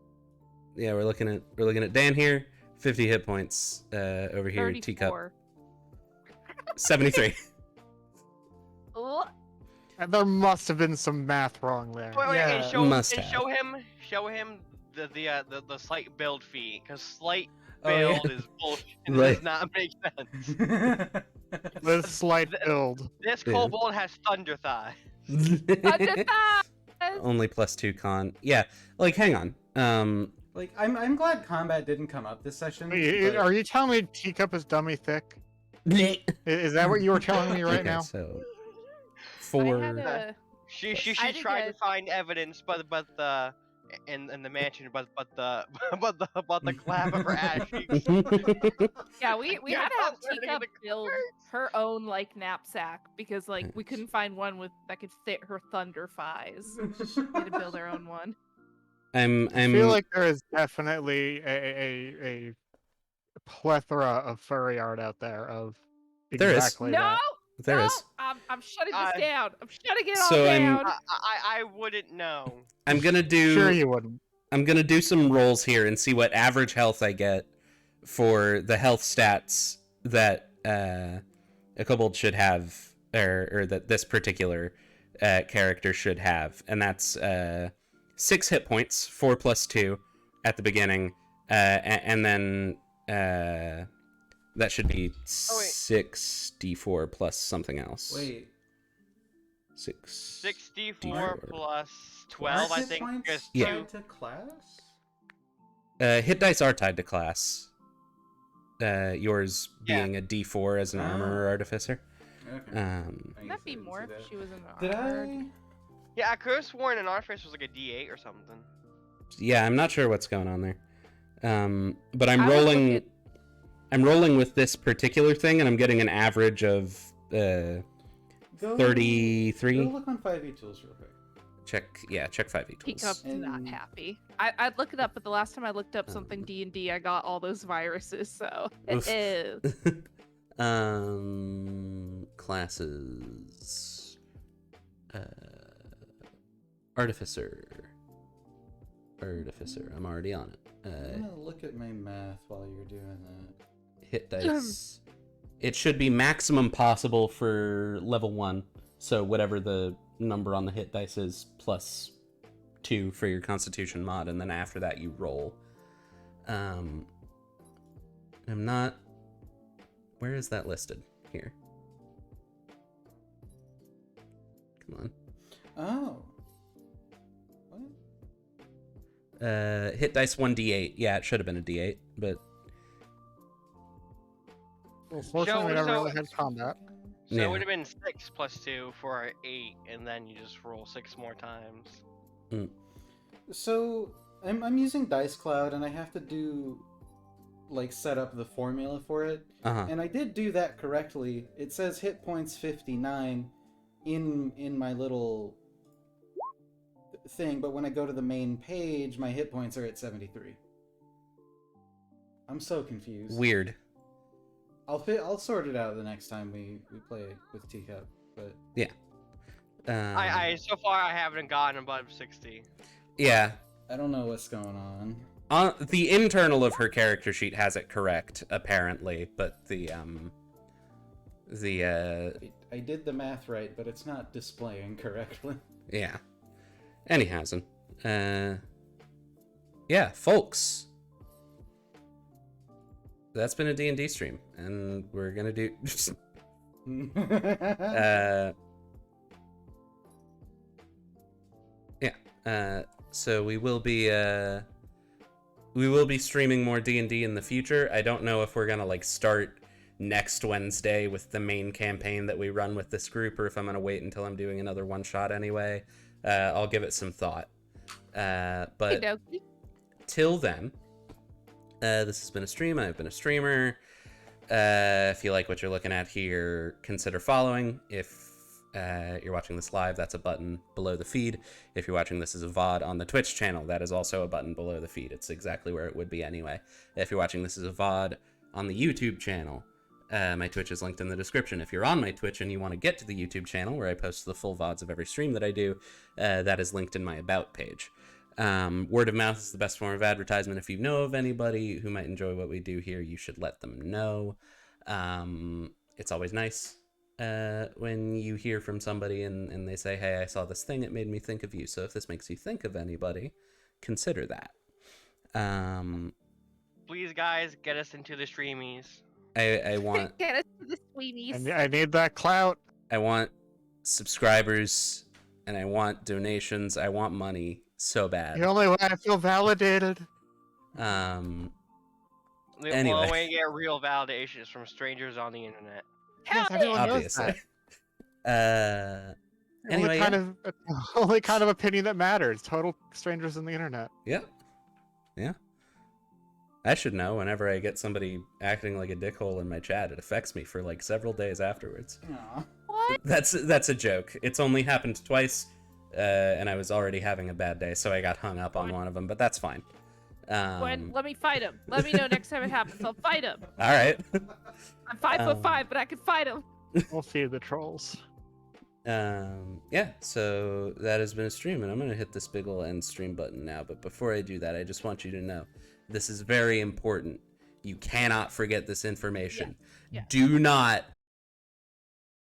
Yeah, we're looking at Dan here, 50 hit points. Over here, Teacup, 34. 73. Ugh. And there must have been some math wrong there. Wait, and Yeah. Must have. show him the slight build fee, because slight Oh, yeah. build is bullshit. It Right. does not make sense. With slight build. This Yeah. kobold has thunder thighs. Only +2 con. Yeah, like hang on. Like, I'm glad combat didn't come up this session. but- Are you telling me Teacup is dummy thick? Is that what you were telling me right Okay, now? so I had for a, She I did tried to get- find evidence, but the in the mansion, but the clap of her ass cheeks. yeah, we Yeah, had to have that's where Teacup the build cards. her own like knapsack because like we couldn't find one that could fit her thunder thighs. We had to build our own one. I'm I feel like there is definitely a plethora of furry art out there of There is. exactly No, that. there no, is. I'm shutting this down. I'm shutting it So all I'm- down. I wouldn't know. I'm gonna do. Sure you wouldn't. I'm gonna do some rolls here and see what average health I get for the health stats that a kobold should have, or that this particular character should have, and that's 6 hit points, 4 + 2 at the beginning, and then that should be Oh, wait. 6d4 plus something else. Wait. 64 D4. plus 12, I Hit think, points is Yeah. tied 2. to class? Hit dice are tied to class. Yours Yeah. being a d4 as an armor or artificer. Okay. Um, I Wouldn't guess that be I didn't more see if that. she was in Did armored? I? Yeah, I could have sworn an Artifice was like a D8 or something. yeah, I'm not sure what's going on there. But I'm I would look rolling. at- I'm rolling with this particular thing, and I'm getting an average of Go, 33. Go look on 5e tools real quick. Check 5e tools. Teacup's not And- happy. I'd look it up, but the last time I looked up something D&D, I got all those viruses. So Oof. ew. Classes. Artificer. I'm already on it. I'm gonna look at my math while you're doing that. Hit dice. It should be maximum possible for level 1. So whatever the number on the hit dice is, plus 2 for your Constitution mod, and then after that you roll. I'm not. Where is that listed? Here. Come on. Oh. What? Hit dice 1d8. Yeah, it should have been a d8, but Well, fortunately, we never so- really had combat. So Yeah. it would have been 6 plus 2 for 8, and then you just roll 6 more times. So I'm using Dice Cloud, and I have to do like set up the formula for it. uh-huh. And I did do that correctly. It says hit points 59 in my little thing, but when I go to the main page, my hit points are at 73. I'm so confused. Weird. I'll sort it out the next time we play with Teacup, but I so far I haven't gotten above 60. Yeah. I don't know what's going on. The internal of her character sheet has it correct, apparently, but I did the math right, but it's not displaying correctly. yeah. Anyhowsin. Yeah, folks. That's been a D&D stream, and we're gonna do... so we will be streaming more D&D in the future. I don't know if we're gonna like start next Wednesday with the main campaign that we run with this group, or if I'm gonna wait until I'm doing another one shot anyway. I'll give it some thought. But Okey-dokey. till then, this has been a stream. I've been a streamer. If you like what you're looking at here, consider following. If you're watching this live, that's a button below the feed. If you're watching this as a VOD on the Twitch channel, that is also a button below the feed. It's exactly where it would be anyway. If you're watching this as a VOD on the YouTube channel, my Twitch is linked in the description. If you're on my Twitch and you want to get to the YouTube channel where I post the full VODs of every stream that I do, that is linked in my About page. Word of mouth is the best form of advertisement. If you know of anybody who might enjoy what we do here, you should let them know. It's always nice when you hear from somebody and they say, hey, I saw this thing, it made me think of you. So if this makes you think of anybody, consider that. Please, guys, get us into the streamies. I want Get us to the sweemies. I need that clout. I want subscribers and I want donations. I want money so bad. The only way I feel validated. Um, The Anyway. only way to get real validation is from strangers on the internet. Yes, everyone knows obviously. that. Anyway, Only kind of opinion that matters. Total strangers on the internet. yeah. I should know whenever I get somebody acting like a dickhole in my chat, it affects me for like several days afterwards. Aw. What? That's a joke. It's only happened twice, and I was already having a bad day, so I got hung up on one of them, but that's fine. Gwen, let me fight him. Let me know next time it happens. I'll fight him. All right. I'm 5'5", but I can fight him. We'll feed the trolls. Yeah, so that has been a stream, and I'm going to hit this big ol' end stream button now, but before I do that, I just want you to know, this is very important. You cannot forget this information. Yeah. Do not